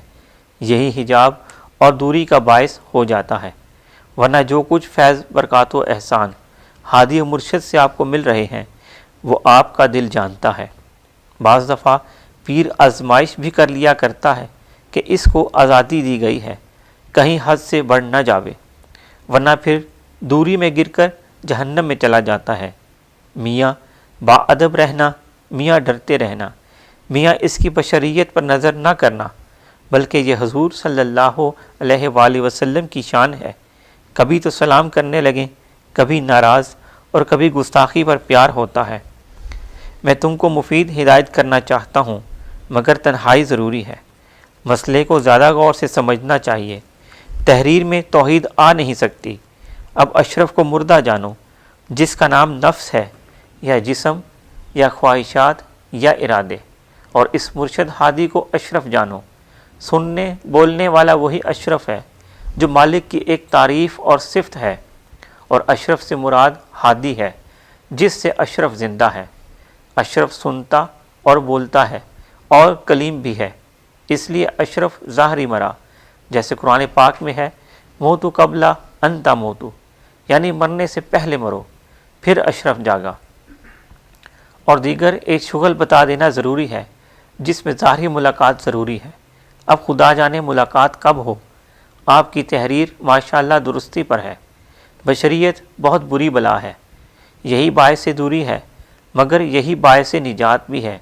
[SPEAKER 3] یہی حجاب اور دوری کا باعث ہو جاتا ہے، ورنہ جو کچھ فیض، برکات و احسان ہادی و مرشد سے آپ کو مل رہے ہیں وہ آپ کا دل جانتا ہے۔ بعض دفعہ پیر آزمائش بھی کر لیا کرتا ہے کہ اس کو آزادی دی گئی ہے، کہیں حد سے بڑھ نہ جاوے، ورنہ پھر دوری میں گر کر جہنم میں چلا جاتا ہے۔ میاں باادب رہنا، میاں ڈرتے رہنا، میاں اس کی بشریت پر نظر نہ کرنا، بلکہ یہ حضور صلی اللہ علیہ وآلہ وسلم کی شان ہے۔ کبھی تو سلام کرنے لگیں، کبھی ناراض اور کبھی گستاخی پر پیار ہوتا ہے۔ میں تم کو مفید ہدایت کرنا چاہتا ہوں، مگر تنہائی ضروری ہے۔ مسئلے کو زیادہ غور سے سمجھنا چاہیے۔ تحریر میں توحید آ نہیں سکتی۔ اب اشرف کو مردہ جانو، جس کا نام نفس ہے یا جسم یا خواہشات یا ارادے، اور اس مرشد ہادی کو اشرف جانو۔ سننے بولنے والا وہی اشرف ہے، جو مالک کی ایک تعریف اور صفت ہے، اور اشرف سے مراد ہادی ہے جس سے اشرف زندہ ہے۔ اشرف سنتا اور بولتا ہے اور کلیم بھی ہے، اس لیے اشرف ظاہری مرا، جیسے قرآن پاک میں ہے موتو قبلہ انتا موتو، یعنی مرنے سے پہلے مرو پھر اشرف جاگا۔ اور دیگر ایک شغل بتا دینا ضروری ہے جس میں ظاہری ملاقات ضروری ہے۔ اب خدا جانے ملاقات کب ہو۔ آپ کی تحریر ماشاءاللہ درستی پر ہے۔ بشریت بہت بری بلا ہے، یہی باعث دوری ہے، مگر یہی باعث نجات بھی ہے۔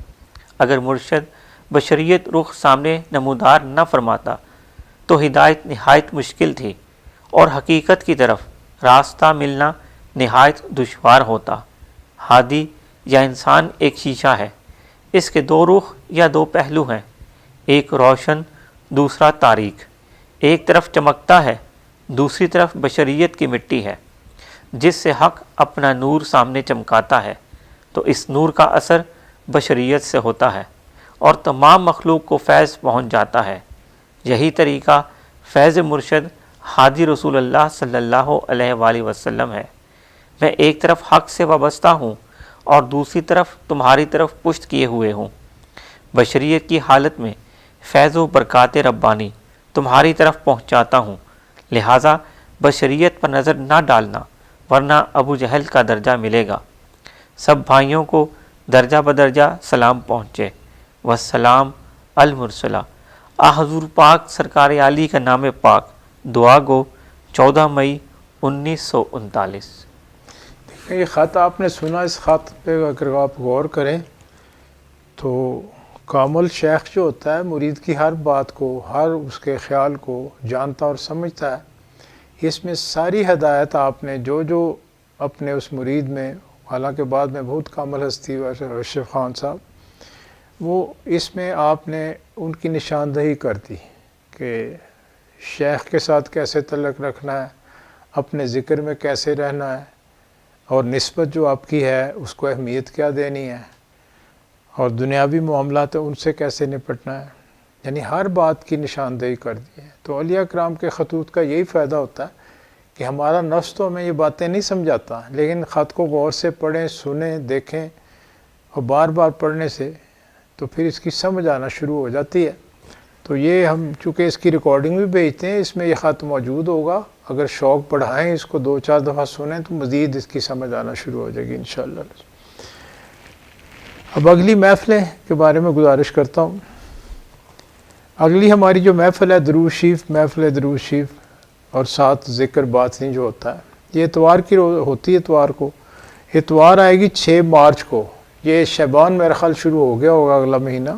[SPEAKER 3] اگر مرشد بشریت رخ سامنے نمودار نہ فرماتا تو ہدایت نہایت مشکل تھی، اور حقیقت کی طرف راستہ ملنا نہایت دشوار ہوتا۔ ہادی یا انسان ایک شیشہ ہے، اس کے دو رخ یا دو پہلو ہیں، ایک روشن دوسرا تاریک، ایک طرف چمکتا ہے دوسری طرف بشریت کی مٹی ہے، جس سے حق اپنا نور سامنے چمکاتا ہے تو اس نور کا اثر بشریت سے ہوتا ہے اور تمام مخلوق کو فیض پہنچ جاتا ہے۔ یہی طریقہ فیض مرشد ہادی رسول اللہ صلی اللہ علیہ وآلہ وسلم ہے۔ میں ایک طرف حق سے وابستہ ہوں اور دوسری طرف تمہاری طرف پشت کیے ہوئے ہوں۔ بشریت کی حالت میں فیض و برکات ربانی تمہاری طرف پہنچاتا ہوں، لہٰذا بشریت پر نظر نہ ڈالنا ورنہ ابو جہل کا درجہ ملے گا۔ سب بھائیوں کو درجہ بدرجہ سلام پہنچے۔ والسلام المرسلہ۔ حضور پاک سرکار عالی کا نام پاک، دعا گو 14 مئی 1939۔
[SPEAKER 1] یہ خط آپ نے سنا، اس خط پہ اگر آپ غور کریں تو کامل شیخ جو ہوتا ہے مرید کی ہر بات کو، ہر اس کے خیال کو جانتا اور سمجھتا ہے۔ اس میں ساری ہدایت آپ نے جو اپنے اس مرید میں، حالانکہ بعد میں بہت کامل ہستی اشرف خان صاحب، وہ اس میں آپ نے ان کی نشاندہی کر دی کہ شیخ کے ساتھ کیسے تعلق رکھنا ہے، اپنے ذکر میں کیسے رہنا ہے، اور نسبت جو آپ کی ہے اس کو اہمیت کیا دینی ہے، اور دنیاوی معاملات ان سے کیسے نپٹنا ہے، یعنی ہر بات کی نشاندہی کر دی ہے۔ تو اولیاء کرام کے خطوط کا یہی فائدہ ہوتا ہے کہ ہمارا نفس تو ہمیں یہ باتیں نہیں سمجھاتا، لیکن خط کو غور سے پڑھیں، سنیں، دیکھیں، اور بار بار پڑھنے سے تو پھر اس کی سمجھ آنا شروع ہو جاتی ہے۔ تو یہ ہم چونکہ اس کی ریکارڈنگ بھی بھیجتے ہیں، اس میں یہ خط موجود ہوگا، اگر شوق بڑھائیں اس کو 2-4 دفعہ سنیں تو مزید اس کی سمجھ آنا شروع ہو جائے گی انشاءاللہ۔ اب اگلی محفلیں کے بارے میں گزارش کرتا ہوں۔ اگلی ہماری جو محفل ہے درود شریف، محفل درود شریف اور ساتھ ذکر باطنی جو ہوتا ہے، یہ اتوار کی ہوتی ہے، اتوار کو، اتوار آئے گی 6 مارچ کو۔ یہ شعبان میرا خیال شروع ہو گیا ہوگا اگلا مہینہ،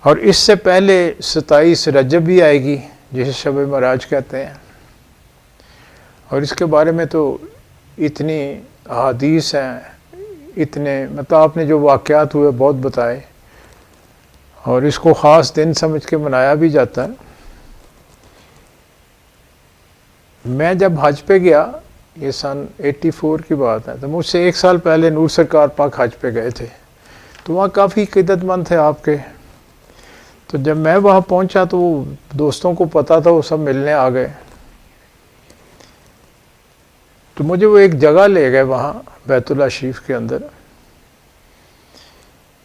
[SPEAKER 1] اور اس سے پہلے 27 رجب بھی آئے گی جسے شب معراج کہتے ہیں، اور اس کے بارے میں تو اتنی احادیث ہیں، اتنے مطلب آپ نے جو واقعات ہوئے بہت بتائے، اور اس کو خاص دن سمجھ کے منایا بھی جاتا ہے۔ میں جب حج پہ گیا، یہ سن 84 کی بات ہے، تو مجھ سے 1 سال پہلے نور سرکار پاک حج پہ گئے تھے، تو وہاں کافی عقیدت مند تھے آپ کے۔ تو جب میں وہاں پہنچا تو وہ دوستوں کو پتہ تھا، وہ سب ملنے آ گئے، تو مجھے وہ ایک جگہ لے گئے وہاں بیت اللہ شریف کے اندر۔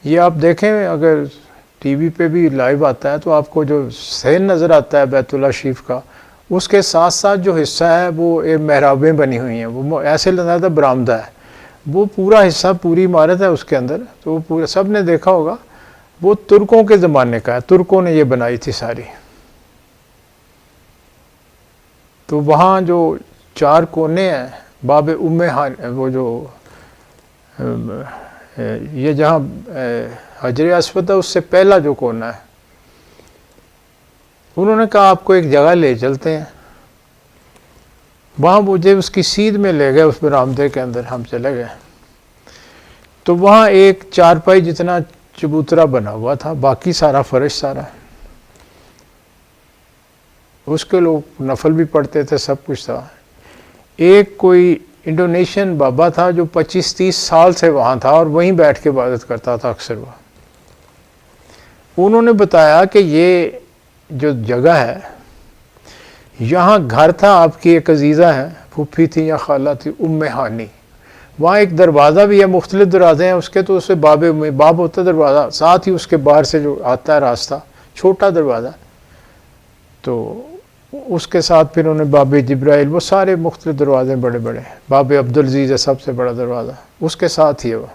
[SPEAKER 1] یہ آپ دیکھیں، اگر ٹی وی پہ بھی لائیو آتا ہے تو آپ کو جو صحن نظر آتا ہے بیت اللہ شریف کا، اس کے ساتھ ساتھ جو حصہ ہے وہ محرابیں بنی ہوئی ہیں، وہ ایسے لگتا تھا برآمدہ ہے، وہ پورا حصہ، پوری عمارت ہے اس کے اندر، تو وہ پورا سب نے دیکھا ہوگا، وہ ترکوں کے زمانے کا ہے، ترکوں نے یہ بنائی تھی ساری۔ تو وہاں جو 4 کونے ہیں، باب وہ جو یہ جہاں حجر اسود ہے اس سے پہلا جو کونا ہے، انہوں نے کہا آپ کو ایک جگہ لے چلتے ہیں، وہاں مجھے اس کی سیدھ میں لے گئے، اس برآمدے کے اندر ہم چلے گئے، تو وہاں ایک چارپائی جتنا چبوترا بنا ہوا تھا، باقی سارا فرش سارا، اس کے لوگ نفل بھی پڑھتے تھے، سب کچھ تھا۔ ایک کوئی انڈونیشین بابا تھا جو 25-30 سال سے وہاں تھا اور وہیں بیٹھ کے عبادت کرتا تھا اکثر۔ وہ انہوں نے بتایا کہ یہ جو جگہ ہے یہاں گھر تھا آپ کی ایک عزیزہ ہیں، پھوپھی تھی یا خالہ تھی، ام ہانی، وہاں ایک دروازہ بھی ہے، مختلف دروازے ہیں اس کے، تو اسے باب ہوتا ہے دروازہ، ساتھ ہی اس کے باہر سے جو آتا ہے راستہ، چھوٹا دروازہ، تو اس کے ساتھ پھر انہیں باب جبرائیل، وہ سارے مختلف دروازے بڑے بڑے، باب عبدالعزیز ہے سب سے بڑا دروازہ، اس کے ساتھ ہی ہے وہ۔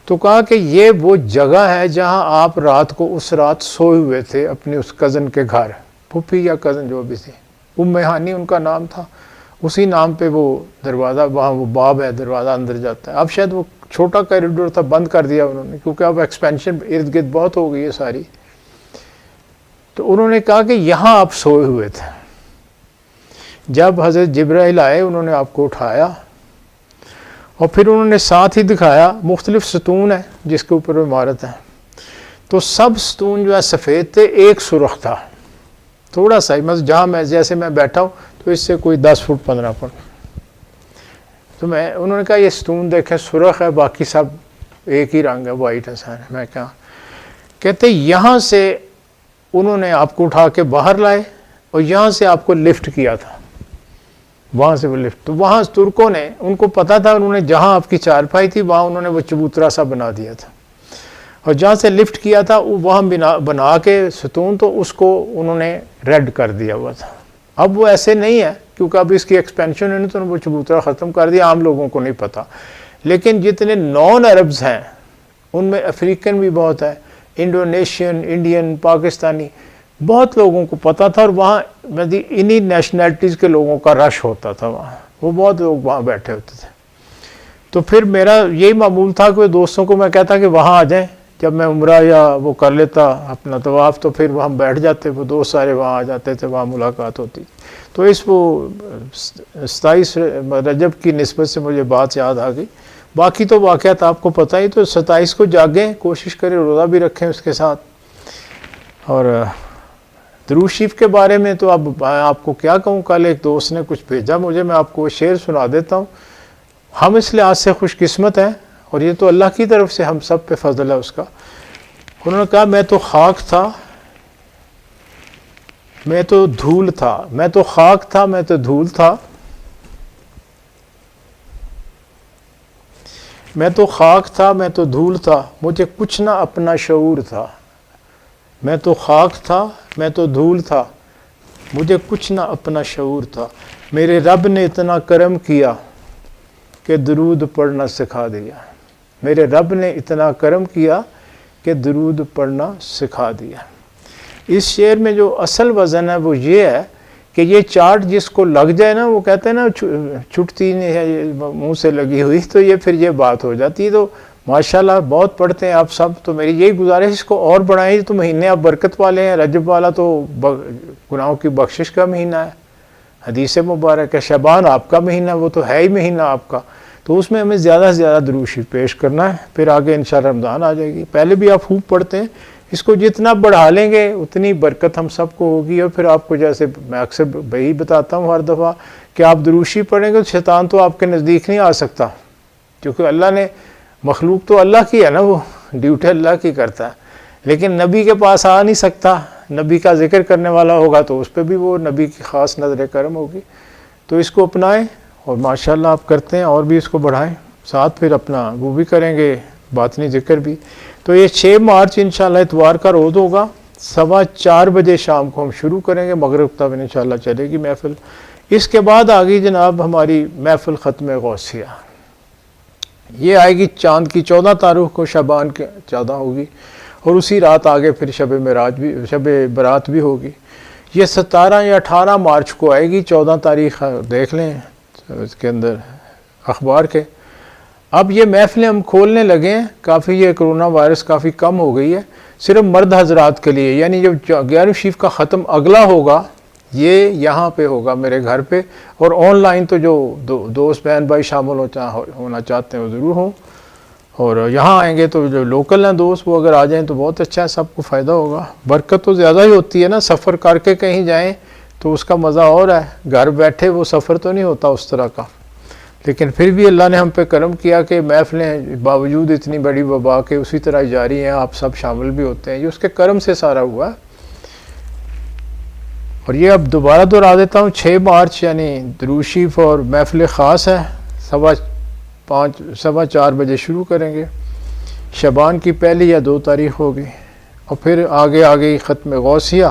[SPEAKER 1] تو کہا کہ یہ وہ جگہ ہے جہاں آپ رات کو اس رات سوئے ہوئے تھے اپنے اس کزن کے گھر، پھوپھی یا کزن جو بھی تھی، ام ہانی ان کا نام تھا، اسی نام پہ وہ دروازہ، وہاں وہ باب ہے، دروازہ اندر جاتا ہے۔ اب شاید وہ چھوٹا کوریڈور تھا، بند کر دیا انہوں نے، کیونکہ اب ایکسپینشن ارد گرد بہت ہو گئی ہے ساری۔ تو انہوں نے کہا کہ یہاں آپ سوئے ہوئے تھے، جب حضرت جبرائیل آئے انہوں نے آپ کو اٹھایا، اور پھر انہوں نے ساتھ ہی دکھایا، مختلف ستون ہیں جس کے اوپر عمارت ہے، تو سب ستون جو ہے سفید تھے، ایک سرخ تھا، تھوڑا سا ہی، مثلا جہاں میں جیسے میں بیٹھا ہوں تو اس سے کوئی 10 فٹ 15 فٹ، تو انہوں نے کہا یہ ستون دیکھیں سرخ ہے، باقی سب ایک ہی رنگ ہے، وائٹ ہے سارے۔ میں کہا، کہتے یہاں سے انہوں نے آپ کو اٹھا کے باہر لائے اور یہاں سے آپ کو لفٹ کیا تھا، وہاں سے وہ لفٹ، تو وہاں ترکوں نے، ان کو پتا تھا، انہوں نے جہاں آپ کی چارپائی تھی وہاں انہوں نے وہ چبوترا سا بنا دیا تھا، اور جہاں سے لفٹ کیا تھا وہاں بنا کے ستون، تو اس کو انہوں نے ریڈ کر دیا ہوا تھا۔ اب وہ ایسے نہیں ہے کیونکہ اب اس کی ایکسپینشن ہے، تو انہوں نے وہ چبوترا ختم کر دیا، عام لوگوں کو نہیں پتا، لیکن جتنے نان عربز ہیں ان میں افریقن بھی بہت ہے، انڈونیشین، انڈین، پاکستانی، بہت لوگوں کو پتا تھا، اور وہاں انہی نیشنلٹیز کے لوگوں کا رش ہوتا تھا وہاں، وہ بہت لوگ وہاں بیٹھے ہوتے تھے۔ تو پھر میرا یہی معمول تھا کہ دوستوں کو میں کہتا کہ وہاں آ جائیں، جب میں عمرہ یا وہ کر لیتا اپنا طواف تو پھر وہاں بیٹھ جاتے، وہ دوست سارے وہاں آ جاتے تھے، وہاں ملاقات ہوتی۔ تو اس وہ 27 رجب کی نسبت سے مجھے بات یاد آ گئی، باقی تو واقعات آپ کو پتہ ہی، تو 27 کو جاگیں، کوشش کریں روزہ بھی رکھیں اس کے ساتھ۔ اور درود شریف کے بارے میں تو اب میں آپ کو کیا کہوں، کل ایک دوست نے کچھ بھیجا مجھے، میں آپ کو شعر سنا دیتا ہوں۔ ہم اس لحاظ سے خوش قسمت ہیں، اور یہ تو اللہ کی طرف سے ہم سب پہ فضل ہے اس کا۔ انہوں نے کہا، میں تو خاک تھا، میں تو دھول تھا، میں تو خاک تھا، میں تو دھول تھا، میں تو خاک تھا، میں تو دھول تھا، مجھے کچھ نہ اپنا شعور تھا، میں تو خاک تھا، میں تو دھول تھا، مجھے کچھ نہ اپنا شعور تھا، میرے رب نے اتنا کرم کیا کہ درود پڑھنا سکھا دیا، میرے رب نے اتنا کرم کیا کہ درود پڑھنا سکھا دیا۔ اس شعر میں جو اصل وزن ہے وہ یہ ہے کہ یہ چاٹ جس کو لگ جائے نا، وہ کہتے ہیں نا چھٹتی نہیں ہے منہ سے لگی ہوئی، تو یہ پھر یہ بات ہو جاتی ہے۔ تو ماشاءاللہ بہت پڑھتے ہیں آپ سب، تو میری یہی گزارش اس کو اور بڑھائیں، تو مہینے آپ برکت والے ہیں، رجب والا تو گناہوں کی بخشش کا مہینہ ہے، حدیث مبارک ہے، شعبان آپ کا مہینہ، وہ تو ہے ہی مہینہ آپ کا، تو اس میں ہمیں زیادہ سے زیادہ درود شریف پیش کرنا ہے، پھر آگے انشاءاللہ رمضان آ جائے گی۔ پہلے بھی آپ خوب پڑھتے ہیں، اس کو جتنا بڑھا لیں گے اتنی برکت ہم سب کو ہوگی۔ اور پھر آپ کو جیسے میں اکثر وہی بتاتا ہوں ہر دفعہ کہ آپ درود شریف پڑھیں گے تو شیطان تو آپ کے نزدیک نہیں آ سکتا، کیونکہ اللہ نے، مخلوق تو اللہ کی ہے نا، وہ ڈیوٹی اللہ کی کرتا ہے، لیکن نبی کے پاس آ نہیں سکتا، نبی کا ذکر کرنے والا ہوگا تو اس پہ بھی وہ نبی کی خاص نظر کرم ہوگی۔ تو اس کو اپنائیں، اور ماشاءاللہ آپ کرتے ہیں، اور بھی اس کو بڑھائیں، ساتھ پھر اپنا وہ بھی کریں گے، باطنی ذکر بھی۔ تو یہ 6 مارچ انشاءاللہ اتوار کا روز ہوگا، 4:15 بجے شام کو ہم شروع کریں گے، مغرب تک انشاءاللہ چلے گی محفل۔ اس کے بعد آگئی جناب ہماری محفل ختم غوثیہ، یہ آئے گی چاند کی 14 تاریخ کو، شعبان کے 14 ہوگی، اور اسی رات آگے پھر شب برات بھی ہوگی۔ یہ 17 یا 18 مارچ کو آئے گی، 14 تاریخ دیکھ لیں اس کے اندر اخبار کے۔ اب یہ محفلیں ہم کھولنے لگے ہیں، کافی یہ کرونا وائرس کافی کم ہو گئی ہے، صرف مرد حضرات کے لیے، یعنی جب 11 شریف کا ختم اگلا ہوگا یہ یہاں پہ ہوگا میرے گھر پہ، اور آن لائن تو جو دوست بہن بھائی شامل ہونا چاہتے ہیں وہ ضرور ہوں، اور یہاں آئیں گے تو جو لوکل ہیں دوست وہ اگر آ جائیں تو بہت اچھا ہے، سب کو فائدہ ہوگا۔ برکت تو زیادہ ہی ہوتی ہے نا، سفر کر کے کہیں جائیں تو اس کا مزہ اور ہے، گھر بیٹھے وہ سفر تو نہیں ہوتا اس طرح کا، لیکن پھر بھی اللہ نے ہم پہ کرم کیا کہ محفلیں باوجود اتنی بڑی وبا کے اسی طرح جاری ہیں، آپ سب شامل بھی ہوتے ہیں، یہ اس کے کرم سے سارا ہوا ہے۔ اور یہ اب دوبارہ دہرا دیتا ہوں، 6 مارچ یعنی درود شریف اور محفل خاص ہے، 4:15 بجے شروع کریں گے، شعبان کی 1 یا 2 تاریخ ہوگی، اور پھر آگے ختم غوثیہ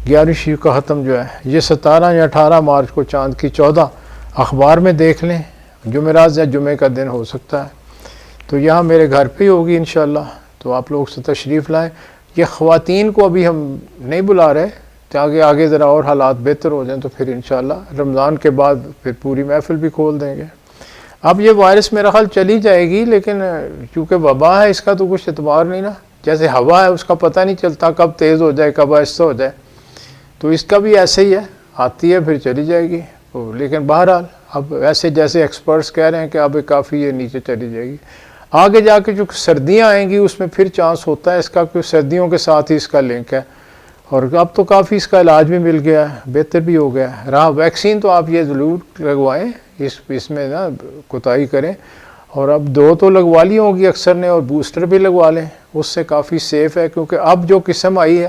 [SPEAKER 1] 11 شریف کا ختم جو ہے یہ 17 یا 18 مارچ کو، چاند کی 14، اخبار میں دیکھ لیں، جمعرات یا جمعے کا دن ہو سکتا ہے، تو یہاں میرے گھر پہ ہی ہوگی انشاءاللہ، تو آپ لوگ سے تشریف لائیں۔ یہ خواتین کو ابھی ہم نہیں بلا رہے، تاکہ آگے ذرا اور حالات بہتر ہو جائیں، تو پھر انشاءاللہ رمضان کے بعد پھر پوری محفل بھی کھول دیں گے۔ اب یہ وائرس میرا خیال چلی جائے گی، لیکن چونکہ وبا ہے اس کا تو کچھ اعتبار نہیں نا، جیسے ہوا ہے اس کا پتہ نہیں چلتا کب تیز ہو جائے کب آہستہ ہو جائے، تو اس کا بھی ایسے ہی ہے، آتی ہے پھر چلی جائے گی، لیکن بہرحال اب ایسے جیسے ایکسپرٹس کہہ رہے ہیں کہ اب کافی یہ نیچے چلی جائے گی، آگے جا کے جو سردیاں آئیں گی اس میں پھر چانس ہوتا ہے اس کا، کہ سردیوں کے ساتھ ہی اس کا لنک ہے، اور اب تو کافی اس کا علاج بھی مل گیا ہے، بہتر بھی ہو گیا ہے۔ رہا ویکسین تو آپ یہ ضرور لگوائیں، اس میں نا کوتاہی کریں، اور اب 2 تو لگوا لی ہوں گی اکثر نے، اور بوسٹر بھی لگوا لیں، اس سے کافی سیف ہے، کیونکہ اب جو قسم آئی ہے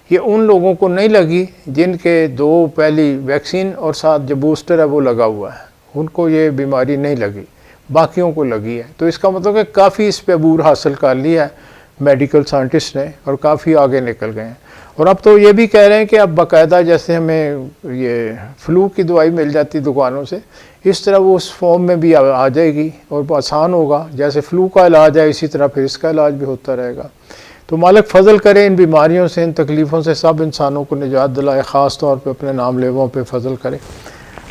[SPEAKER 1] یہ ان لوگوں کو نہیں لگی جن کے 2 پہلی ویکسین اور ساتھ جو بوسٹر ہے وہ لگا ہوا ہے، ان کو یہ بیماری نہیں لگی، باقیوں کو لگی ہے، تو اس کا مطلب کہ کافی اس پہ عبور حاصل کر لیا ہے میڈیکل سائنٹسٹ نے، اور کافی آگے نکل گئے ہیں، اور اب تو یہ بھی کہہ رہے ہیں کہ اب باقاعدہ جیسے ہمیں یہ فلو کی دوائی مل جاتی دکانوں سے، اس طرح وہ اس فارم میں بھی آ جائے گی، اور آسان ہوگا، جیسے فلو کا علاج ہے اسی طرح پھر اس کا علاج بھی ہوتا رہے گا۔ تو مالک فضل کرے ان بیماریوں سے، ان تکلیفوں سے سب انسانوں کو نجات دلائے، خاص طور پہ اپنے نام لیواؤں پہ فضل کرے۔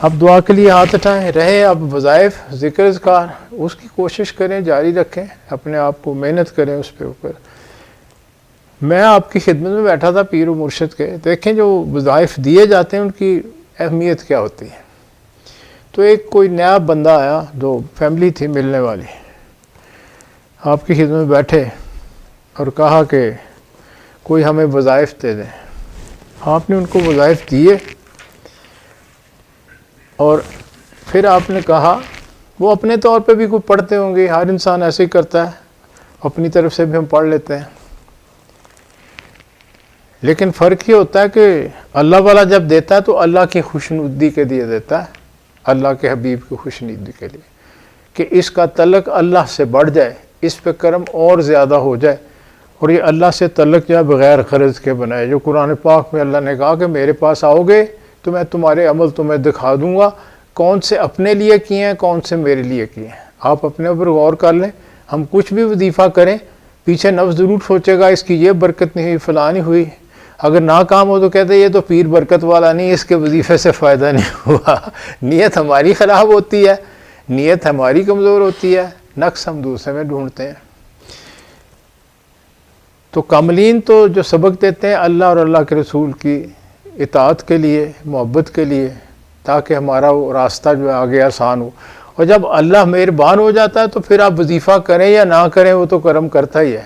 [SPEAKER 1] اب دعا کے لیے ہاتھ اٹھائیں، رہے اب وظائف ذکر اذکار اس کی کوشش کریں، جاری رکھیں، اپنے آپ کو محنت کریں اس پہ اوپر۔ میں آپ کی خدمت میں بیٹھا تھا پیر و مرشد کے، دیکھیں جو وظائف دیے جاتے ہیں ان کی اہمیت کیا ہوتی ہے۔ تو ایک کوئی نیا بندہ آیا، جو فیملی تھی ملنے والی، آپ کی خدمت میں بیٹھے اور کہا کہ کوئی ہمیں وظائف دے دیں۔ آپ نے ان کو وظائف دیے، اور پھر آپ نے کہا، وہ اپنے طور پہ بھی کوئی پڑھتے ہوں گے، ہر انسان ایسے ہی کرتا ہے، اپنی طرف سے بھی ہم پڑھ لیتے ہیں، لیکن فرق یہ ہوتا ہے کہ اللہ والا جب دیتا ہے تو اللہ کی خوشنودی کے لیے دیتا ہے، اللہ کے حبیب کی خوشنودی کے لیے، کہ اس کا تعلق اللہ سے بڑھ جائے، اس پہ کرم اور زیادہ ہو جائے، اور یہ اللہ سے تعلق جو ہے بغیر غرض کے بنائے، جو قرآن پاک میں اللہ نے کہا کہ میرے پاس آؤ گے تو میں تمہارے عمل تمہیں دکھا دوں گا، کون سے اپنے لیے کیے ہیں کون سے میرے لیے کیے ہیں۔ آپ اپنے اوپر غور کر لیں، ہم کچھ بھی وظیفہ کریں پیچھے نفس ضرور سوچے گا اس کی یہ برکت نہیں ہوئی، فلاں نہیں ہوئی، اگر ناکام ہو تو کہتے ہیں یہ تو پیر برکت والا نہیں، اس کے وظیفے سے فائدہ نہیں ہوا۔ نیت ہماری خراب ہوتی ہے، نیت ہماری کمزور ہوتی ہے، نقص ہم دوسرے میں ڈھونڈتے ہیں۔ تو کاملین تو جو سبق دیتے ہیں اللہ اور اللہ کے رسول کی اطاعت کے لیے، محبت کے لیے، تاکہ ہمارا وہ راستہ جو ہے آگے آسان ہو، اور جب اللہ مہربان ہو جاتا ہے تو پھر آپ وظیفہ کریں یا نہ کریں وہ تو کرم کرتا ہی ہے۔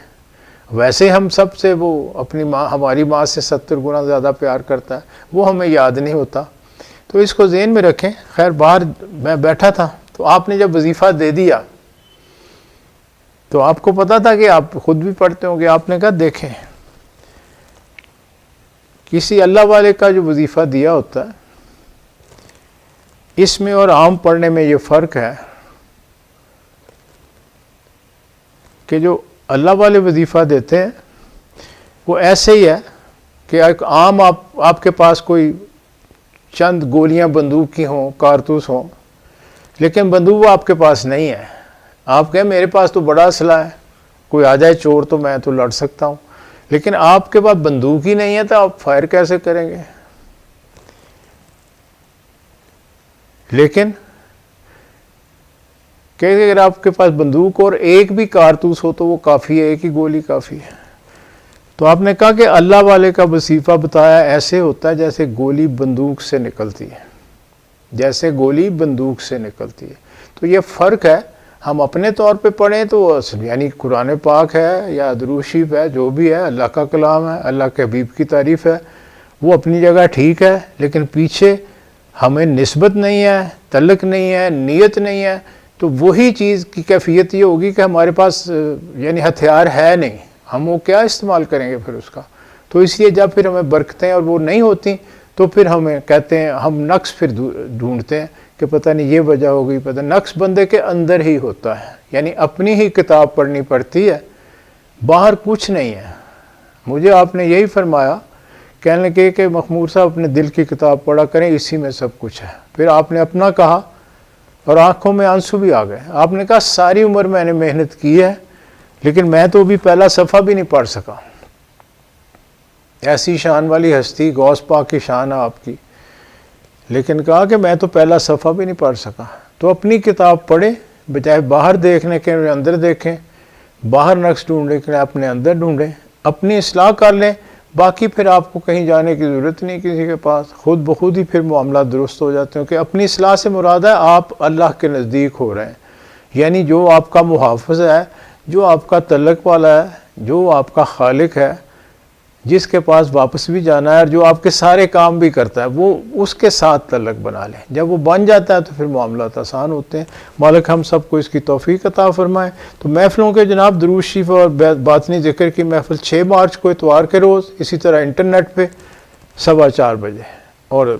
[SPEAKER 1] ویسے ہم سب سے وہ اپنی ماں، ہماری ماں سے 70 گنا زیادہ پیار کرتا ہے، وہ ہمیں یاد نہیں ہوتا، تو اس کو ذہن میں رکھیں۔ خیر باہر میں بیٹھا تھا تو آپ نے جب وظیفہ دے دیا تو آپ کو پتا تھا کہ آپ خود بھی پڑھتے ہوں گے، آپ نے کہا دیکھیں کسی اللہ والے کا جو وظیفہ دیا ہوتا ہے اس میں اور عام پڑھنے میں یہ فرق ہے کہ جو اللہ والے وظیفہ دیتے ہیں وہ ایسے ہی ہے کہ ایک عام آپ کے پاس کوئی چند گولیاں بندوق کی ہوں، کارتوس ہوں، لیکن بندوق آپ کے پاس نہیں ہے، آپ کہیں میرے پاس تو بڑا اسلحہ ہے، کوئی آ جائے چور تو میں تو لڑ سکتا ہوں، لیکن آپ کے پاس بندوق ہی نہیں ہے تو آپ فائر کیسے کریں گے؟ لیکن کہ اگر آپ کے پاس بندوق اور ایک بھی کارتوس ہو تو وہ کافی ہے، ایک ہی گولی کافی ہے۔ تو آپ نے کہا کہ اللہ والے کا وظیفہ بتایا ایسے ہوتا ہے جیسے گولی بندوق سے نکلتی ہے، جیسے گولی بندوق سے نکلتی ہے۔ تو یہ فرق ہے، ہم اپنے طور پہ پڑھیں تو یعنی قرآن پاک ہے یا درود شریف ہے، جو بھی ہے اللہ کا کلام ہے، اللہ کے حبیب کی تعریف ہے، وہ اپنی جگہ ٹھیک ہے، لیکن پیچھے ہمیں نسبت نہیں ہے، تعلق نہیں ہے، نیت نہیں ہے، تو وہی چیز کی کیفیت یہ ہوگی کہ ہمارے پاس یعنی ہتھیار ہے نہیں، ہم وہ کیا استعمال کریں گے پھر اس کا؟ تو اس لیے جب پھر ہمیں برکتیں اور وہ نہیں ہوتی تو پھر ہمیں کہتے ہیں ہم نقص پھر ڈھونڈتے ہیں کہ پتہ نہیں یہ وجہ ہو گئی، پتہ نقص بندے کے اندر ہی ہوتا ہے، یعنی اپنی ہی کتاب پڑھنی پڑتی ہے، باہر کچھ نہیں ہے۔ مجھے آپ نے یہی فرمایا، کہنے لگے کہ مخمور صاحب اپنے دل کی کتاب پڑھا کریں، اسی میں سب کچھ ہے۔ پھر آپ نے اپنا کہا اور آنکھوں میں آنسو بھی آ گئے۔ آپ نے کہا ساری عمر میں نے محنت کی ہے لیکن میں تو ابھی پہلا صفحہ بھی نہیں پڑھ سکا۔ ایسی شان والی ہستی، غوث پاک کی شان ہے آپ کی، لیکن کہا کہ میں تو پہلا صفحہ بھی نہیں پڑھ سکا۔ تو اپنی کتاب پڑھیں، بجائے باہر دیکھنے کے اندر دیکھیں، باہر نقص ڈھونڈنے کے اپنے اندر ڈھونڈیں، اپنی اصلاح کر لیں، باقی پھر آپ کو کہیں جانے کی ضرورت نہیں کسی کے پاس، خود بخود ہی پھر معاملات درست ہو جاتے ہیں۔ کہ اپنی اصلاح سے مراد ہے آپ اللہ کے نزدیک ہو رہے ہیں، یعنی جو آپ کا محافظ ہے، جو آپ کا تعلق والا ہے، جو آپ کا خالق ہے، جس کے پاس واپس بھی جانا ہے اور جو آپ کے سارے کام بھی کرتا ہے، وہ اس کے ساتھ تعلق بنا لیں۔ جب وہ بن جاتا ہے تو پھر معاملات آسان ہوتے ہیں۔ مالک ہم سب کو اس کی توفیق عطا فرمائے۔ تو محفلوں کے جناب درود شریف اور باطنی ذکر کی محفل 6 مارچ کو اتوار کے روز، اسی طرح انٹرنیٹ پہ 4:15 بجے، اور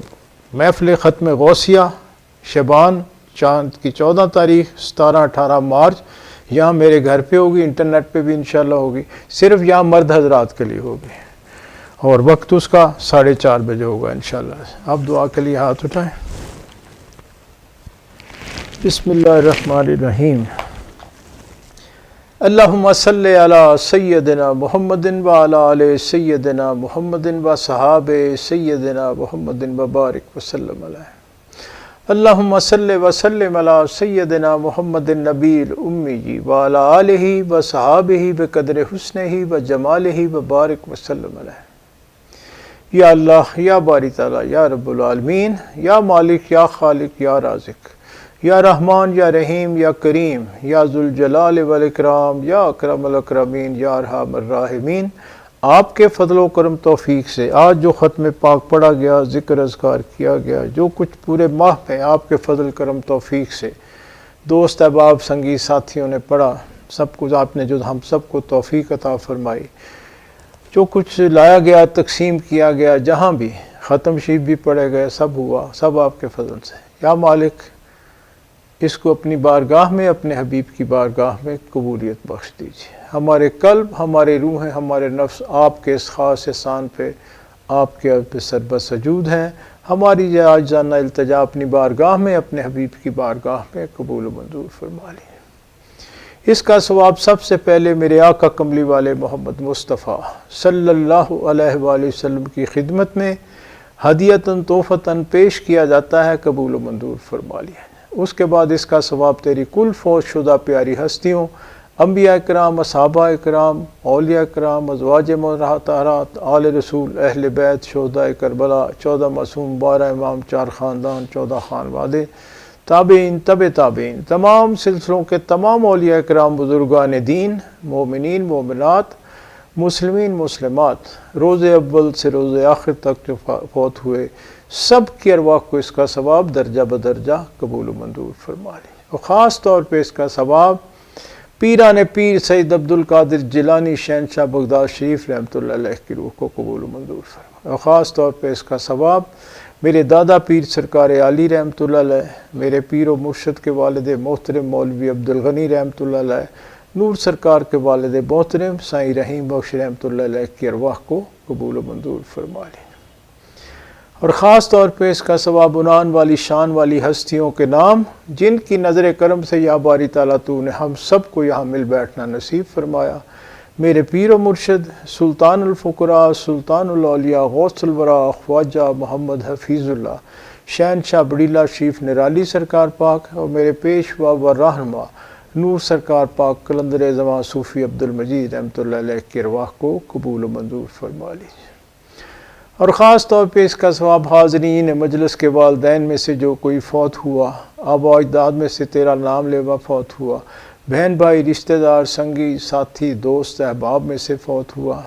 [SPEAKER 1] محفل ختم غوثیہ شبان چاند کی 14 تاریخ 17-18 مارچ یہاں میرے گھر پہ ہوگی، انٹرنیٹ پہ بھی انشاءاللہ ہوگی، صرف یہاں مرد حضرات کے لیے ہوگی، اور وقت اس کا 4:30 بجے ہوگا انشاءاللہ۔ آپ دعا کے لیے ہاتھ اٹھائیں۔ بسم اللہ الرحمن الرحیم۔ اللہم صلی علی سیدنا محمد وعلی آل سیدنا محمد وصحابہ سیدنا محمد وبارک وسلم علیہ۔ اللہم صلی وسلم علی سیدنا محمد النبی الامی وعلی آلہ وصحابہ بقدر حسنہ وجمالہ وبارک وسلم علیہ۔ یا اللہ، یا باری تعالیٰ، یا رب العالمین، یا مالک، یا خالق، یا رازق، یا رحمان، یا رحیم، یا کریم، یا ذوالجلال والاکرام، یا اکرم الاکرمین، یا ارحم الراحمین، آپ کے فضل و کرم توفیق سے آج جو ختم پاک پڑھا گیا، ذکر اذکار کیا گیا، جو کچھ پورے ماہ میں آپ کے فضل کرم توفیق سے دوست احباب سنگی ساتھیوں نے پڑھا، سب کچھ آپ نے جو ہم سب کو توفیق عطا فرمائی، جو کچھ لایا گیا، تقسیم کیا گیا، جہاں بھی ختم شریف بھی پڑھے گئے، سب ہوا، سب آپ کے فضل سے۔ یا مالک، اس کو اپنی بارگاہ میں، اپنے حبیب کی بارگاہ میں قبولیت بخش دیجیے۔ ہمارے قلب، ہمارے روحیں، ہمارے نفس آپ کے اس خاص احسان پہ، آپ کے پہ سربت سجود ہیں۔ ہماری یہ عاجزانہ التجا اپنی بارگاہ میں، اپنے حبیب کی بارگاہ میں قبول و منظور فرما لیں۔ اس کا ثواب سب سے پہلے میرے آقا کملی والے محمد مصطفیٰ صلی اللہ علیہ وآلہ وسلم کی خدمت میں ہدیتاً تحفتاً پیش کیا جاتا ہے، قبول و منظور فرما لیا۔ اس کے بعد اس کا ثواب تیری کل فوت شدہ پیاری ہستیوں، انبیاء کرام، اصحابہ کرام، اولیاء کرام، ازواج مطہرات، آل رسول، اہل بیت، شہداء کربلا، 14 معصوم، 12 امام، 4 خاندان، 14 خانوادے، تابعین، تابعین، تمام سلسلوں کے تمام اولیاء کرام، بزرگان دین، مومنین، مومنات، مسلمین، مسلمات، روز اول سے روز آخر تک جو فوت ہوئے، سب کی ارواح کو اس کا ثواب درجہ بدرجہ قبول و منظور فرما لیں۔ اور خاص طور پہ اس کا ثواب پیران پیر سید عبدالقادر جیلانی شہنشاہ بغداد شریف رحمۃ اللہ علیہ کی روح کو قبول و منظور فرما، اور خاص طور پہ اس کا ثواب میرے دادا پیر سرکار عالی رحمۃ اللہ علیہ، میرے پیر و مرشد کے والد محترم مولوی عبدالغنی رحمۃ اللہ علیہ، نور سرکار کے والد محترم سائیں رحیم بخش رحمۃ اللہ علیہ کی ارواح کو قبول و منظور فرما لیں۔ اور خاص طور پہ اس کا ثواب عنان والی شان والی ہستیوں کے نام، جن کی نظر کرم سے یا باری تعالیٰ تو نے ہم سب کو یہاں مل بیٹھنا نصیب فرمایا۔ میرے پیر و مرشد سلطان الفقراء، سلطان الاولیاء، غوث الورا، خواجہ محمد حفیظ اللہ شہنشاہ بڑیلہ شریف نرالی سرکار پاک، اور میرے پیشوا و رہنما نور سرکار پاک قلندر زمان صوفی عبدالمجید رحمۃ اللہ علیہ کی ارواح کو قبول و منظور فرما لیجیے۔ اور خاص طور پہ اس کا ثواب حاضرین مجلس کے والدین میں سے جو کوئی فوت ہوا، آبا و اجداد میں سے تیرا نام لیوا فوت ہوا، بہن بھائی، رشتہ دار، سنگی ساتھی، دوست احباب میں سے فوت ہوا،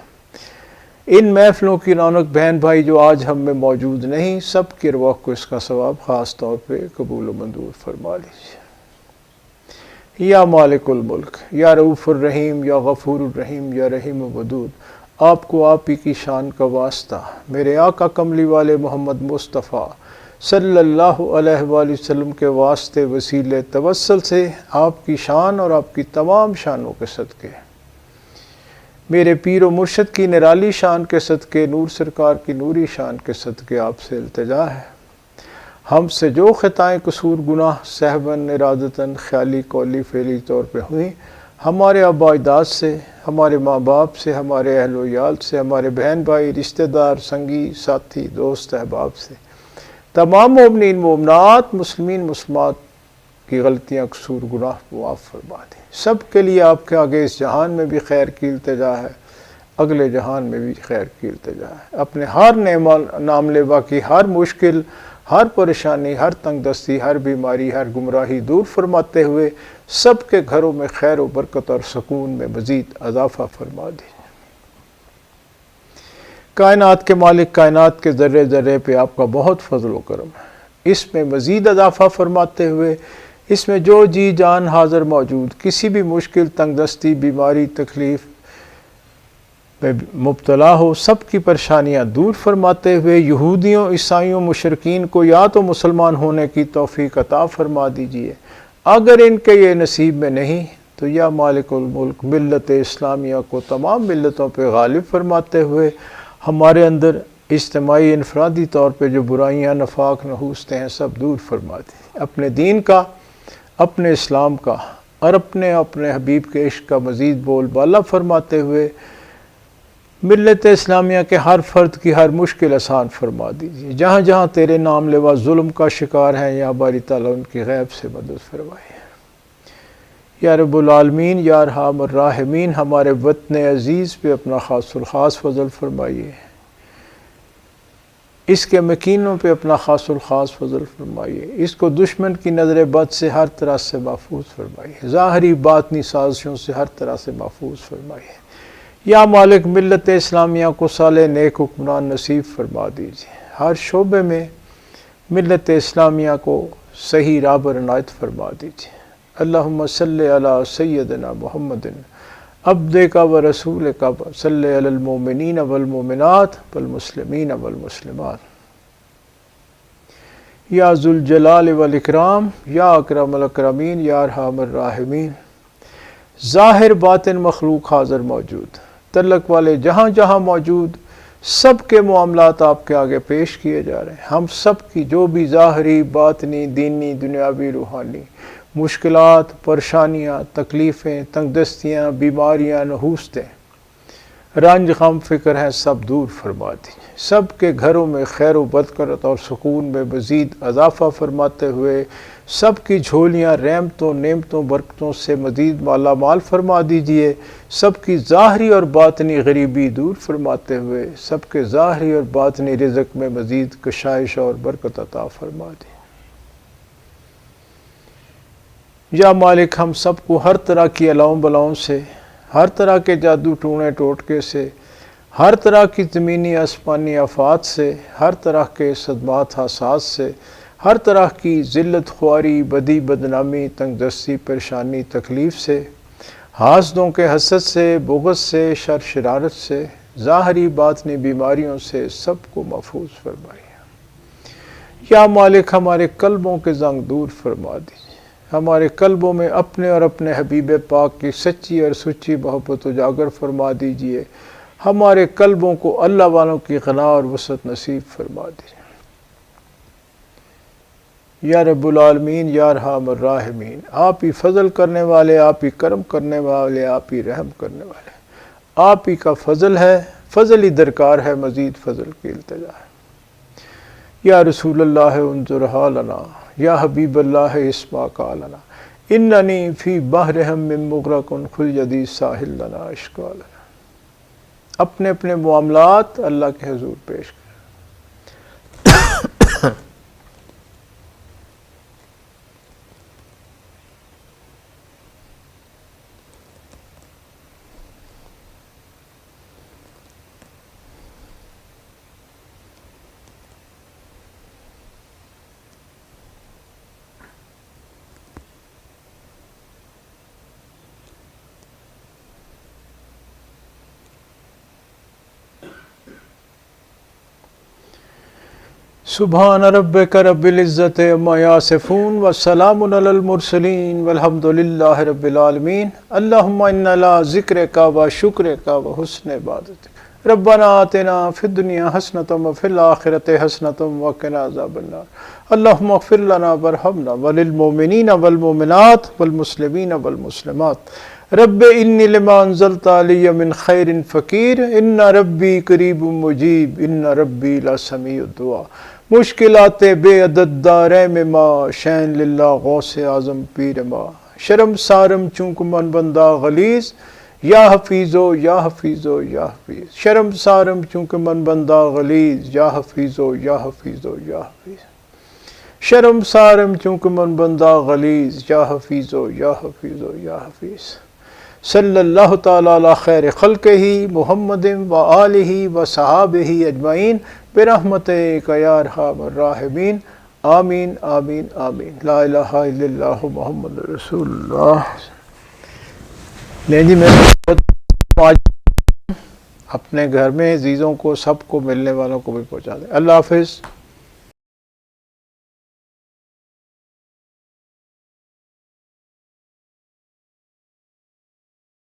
[SPEAKER 1] ان محفلوں کی رونق بہن بھائی جو آج ہم میں موجود نہیں، سب کی ارواح کو اس کا ثواب خاص طور پہ قبول و منظور فرما لیجیے۔ یا مالک الملک، یا رؤوف الرحیم، یا غفور الرحیم، یا رحیم ودود، آپ کو آپ ہی کی شان کا واسطہ میرے آقا کملی والے محمد مصطفیٰ صلی اللہ علیہ وآلہ وسلم کے واسطے وسیلے توسل سے آپ کی شان اور آپ کی تمام شانوں کے صدقے، میرے پیر و مرشد کی نرالی شان کے صدقے، نور سرکار کی نوری شان کے صدقے آپ سے التجا ہے، ہم سے جو خطائیں قصور گناہ سہون ارادتاً خیالی قولی فعلی طور پہ ہوئیں، ہمارے آباء اجداد سے، ہمارے ماں باپ سے، ہمارے اہل و عیال سے، ہمارے بہن بھائی رشتہ دار سنگی ساتھی دوست احباب سے، تمام مومنین مومنات مسلمین مسلمات کی غلطیاں قصور گناہ کو معاف فرما دیں۔ سب کے لیے آپ کے آگے اس جہان میں بھی خیر کی التجا ہے، اگلے جہان میں بھی خیر کی التجا ہے۔ اپنے ہر نام لیوا کی ہر مشکل، ہر پریشانی، ہر تنگ دستی، ہر بیماری، ہر گمراہی دور فرماتے ہوئے سب کے گھروں میں خیر و برکت اور سکون میں مزید اضافہ فرما دیجیے۔ کائنات کے مالک، کائنات کے ذرے ذرے پہ آپ کا بہت فضل و کرم ہے، اس میں مزید اضافہ فرماتے ہوئے اس میں جو جی جان حاضر موجود کسی بھی مشکل، تنگ دستی، بیماری، تکلیف میں مبتلا ہو، سب کی پریشانیاں دور فرماتے ہوئے یہودیوں، عیسائیوں، مشرکین کو یا تو مسلمان ہونے کی توفیق عطا فرما دیجیے، اگر ان کے یہ نصیب میں نہیں تو یا مالک الملک ملت اسلامیہ کو تمام ملتوں پہ غالب فرماتے ہوئے ہمارے اندر اجتماعی انفرادی طور پہ جو برائیاں نفاق نحوستیں ہیں سب دور فرما دیجیے، اپنے دین کا، اپنے اسلام کا اور اپنے حبیب کے عشق کا مزید بول بالا فرماتے ہوئے ملت اسلامیہ کے ہر فرد کی ہر مشکل آسان فرما دیجیے، جہاں جہاں تیرے نام لیوا ظلم کا شکار ہیں یا باری تعالیٰ ان کی غیب سے مدد فرمائے۔ یا رب العالمین، یا ارحم الراحمین، ہمارے وطن عزیز پہ اپنا خاص الخاص فضل فرمائیے، اس کے مکینوں پہ اپنا خاص الخاص فضل فرمائیے، اس کو دشمن کی نظر بد سے ہر طرح سے محفوظ فرمائیے، ظاہری باطنی سازشوں سے ہر طرح سے محفوظ فرمائیے۔ یا مالک ملت اسلامیہ کو صالح نیک حکمران نصیب فرما دیجیے، ہر شعبے میں ملت اسلامیہ کو صحیح راہ پر عنایت فرما دیجیے۔ اللہم صلی علی سیدنا محمد عبدک و رسولک صلی علی المؤمنین والمؤمنات والمسلمین والمسلمات، یا ذوالجلال والاکرام، یا اکرم الاکرمین، یا ارحم الراحمین۔ ظاہر باطن مخلوق حاضر موجود، تعلق والے جہاں جہاں موجود، سب کے معاملات آپ کے آگے پیش کیے جا رہے ہیں، ہم سب کی جو بھی ظاہری باطنی دینی دنیاوی روحانی مشکلات، پریشانیاں، تکلیفیں، تنگ دستیاں، بیماریاں، نحوستیں، رنج غم فکر ہیں سب دور فرما دیجیے، سب کے گھروں میں خیر و برکت اور سکون میں مزید اضافہ فرماتے ہوئے سب کی جھولیاں رحمتوں، نعمتوں، برکتوں سے مزید مالا مال فرما دیجیے، سب کی ظاہری اور باطنی غریبی دور فرماتے ہوئے سب کے ظاہری اور باطنی رزق میں مزید کشائش اور برکت عطا فرما دیجیے۔ یا مالک ہم سب کو ہر طرح کی الاؤں بلاؤں سے، ہر طرح کے جادو ٹونے ٹوٹکے سے، ہر طرح کی زمینی آسمانی آفات سے، ہر طرح کے صدمات حساس سے، ہر طرح کی ذلت خواری، بدی بدنامی، تنگ دستی، پریشانی، تکلیف سے، حاسدوں کے حسد سے، بغض سے، شر شرارت سے، ظاہری باطنی بیماریوں سے سب کو محفوظ فرمائیے۔ یا مالک ہمارے قلبوں کے زنگ دور فرما دیجیے، ہمارے قلبوں میں اپنے اور اپنے حبیب پاک کی سچی اور سچی محبت اجاگر فرما دیجیے، ہمارے قلبوں کو اللہ والوں کی غنا اور وسعت نصیب فرما دیجیے۔ یا رب العالمین، یا ارحم الراحمین، آپ ہی فضل کرنے والے، آپ ہی کرم کرنے والے، آپ ہی رحم کرنے والے، آپ ہی کا فضل ہے، فضل ہی درکار ہے، مزید فضل کی التجا ہے۔ یا رسول اللہ انظر حالنا، یا حبیب اللہ اسمع قالنا، اننی فی بحرہم من مغرق خذ یدی ساحل لنا اشکا لنا۔ اپنے اپنے معاملات اللہ کے حضور پیش کریں۔ سبحان ربک رب العزت عما یصفون وسلام علی المرسلین والحمد للہ رب العالمین اللہم انا علی ذکرک و شکرک و حسن عبادتک ربنا آتنا فی الدنیا حسنۃ وفی الآخرۃ حسنۃ وقنا عذاب النار اللہم اغفر لنا وارحمنا وللمؤمنین والمؤمنات والمسلمین والمسلمات رب انی لما انزلت علی من خیر فقیر ان ربی قریب مجیب ان ربی لسمیع الدعاء مشکلات بے عدد دارے میں ما شین للہ غوث اعظم پیر ما شرم سارم چونکہ من بندہ غلیظ یا حفیظو یا حفیظو یا حفیظ شرم سارم چونکہ من بندہ غلیظ یا حفیظو یا حفیظو یا حفیظ شرم سارم چونکہ من بندہ غلیظ یا حفیظو یا حفیظو یا حفیظ صلی اللہ تعالی علی خیر خلقہ محمد و آلہ و صحابہ اجمعین برحمتک یا ارحم الراحمین آمین آمین آمین لا الہ الا اللہ محمد رسول اللہ۔ لیں جی میں اپنے گھر میں عزیزوں کو سب کو ملنے والوں کو بھی پہنچا دیں۔ اللہ حافظ۔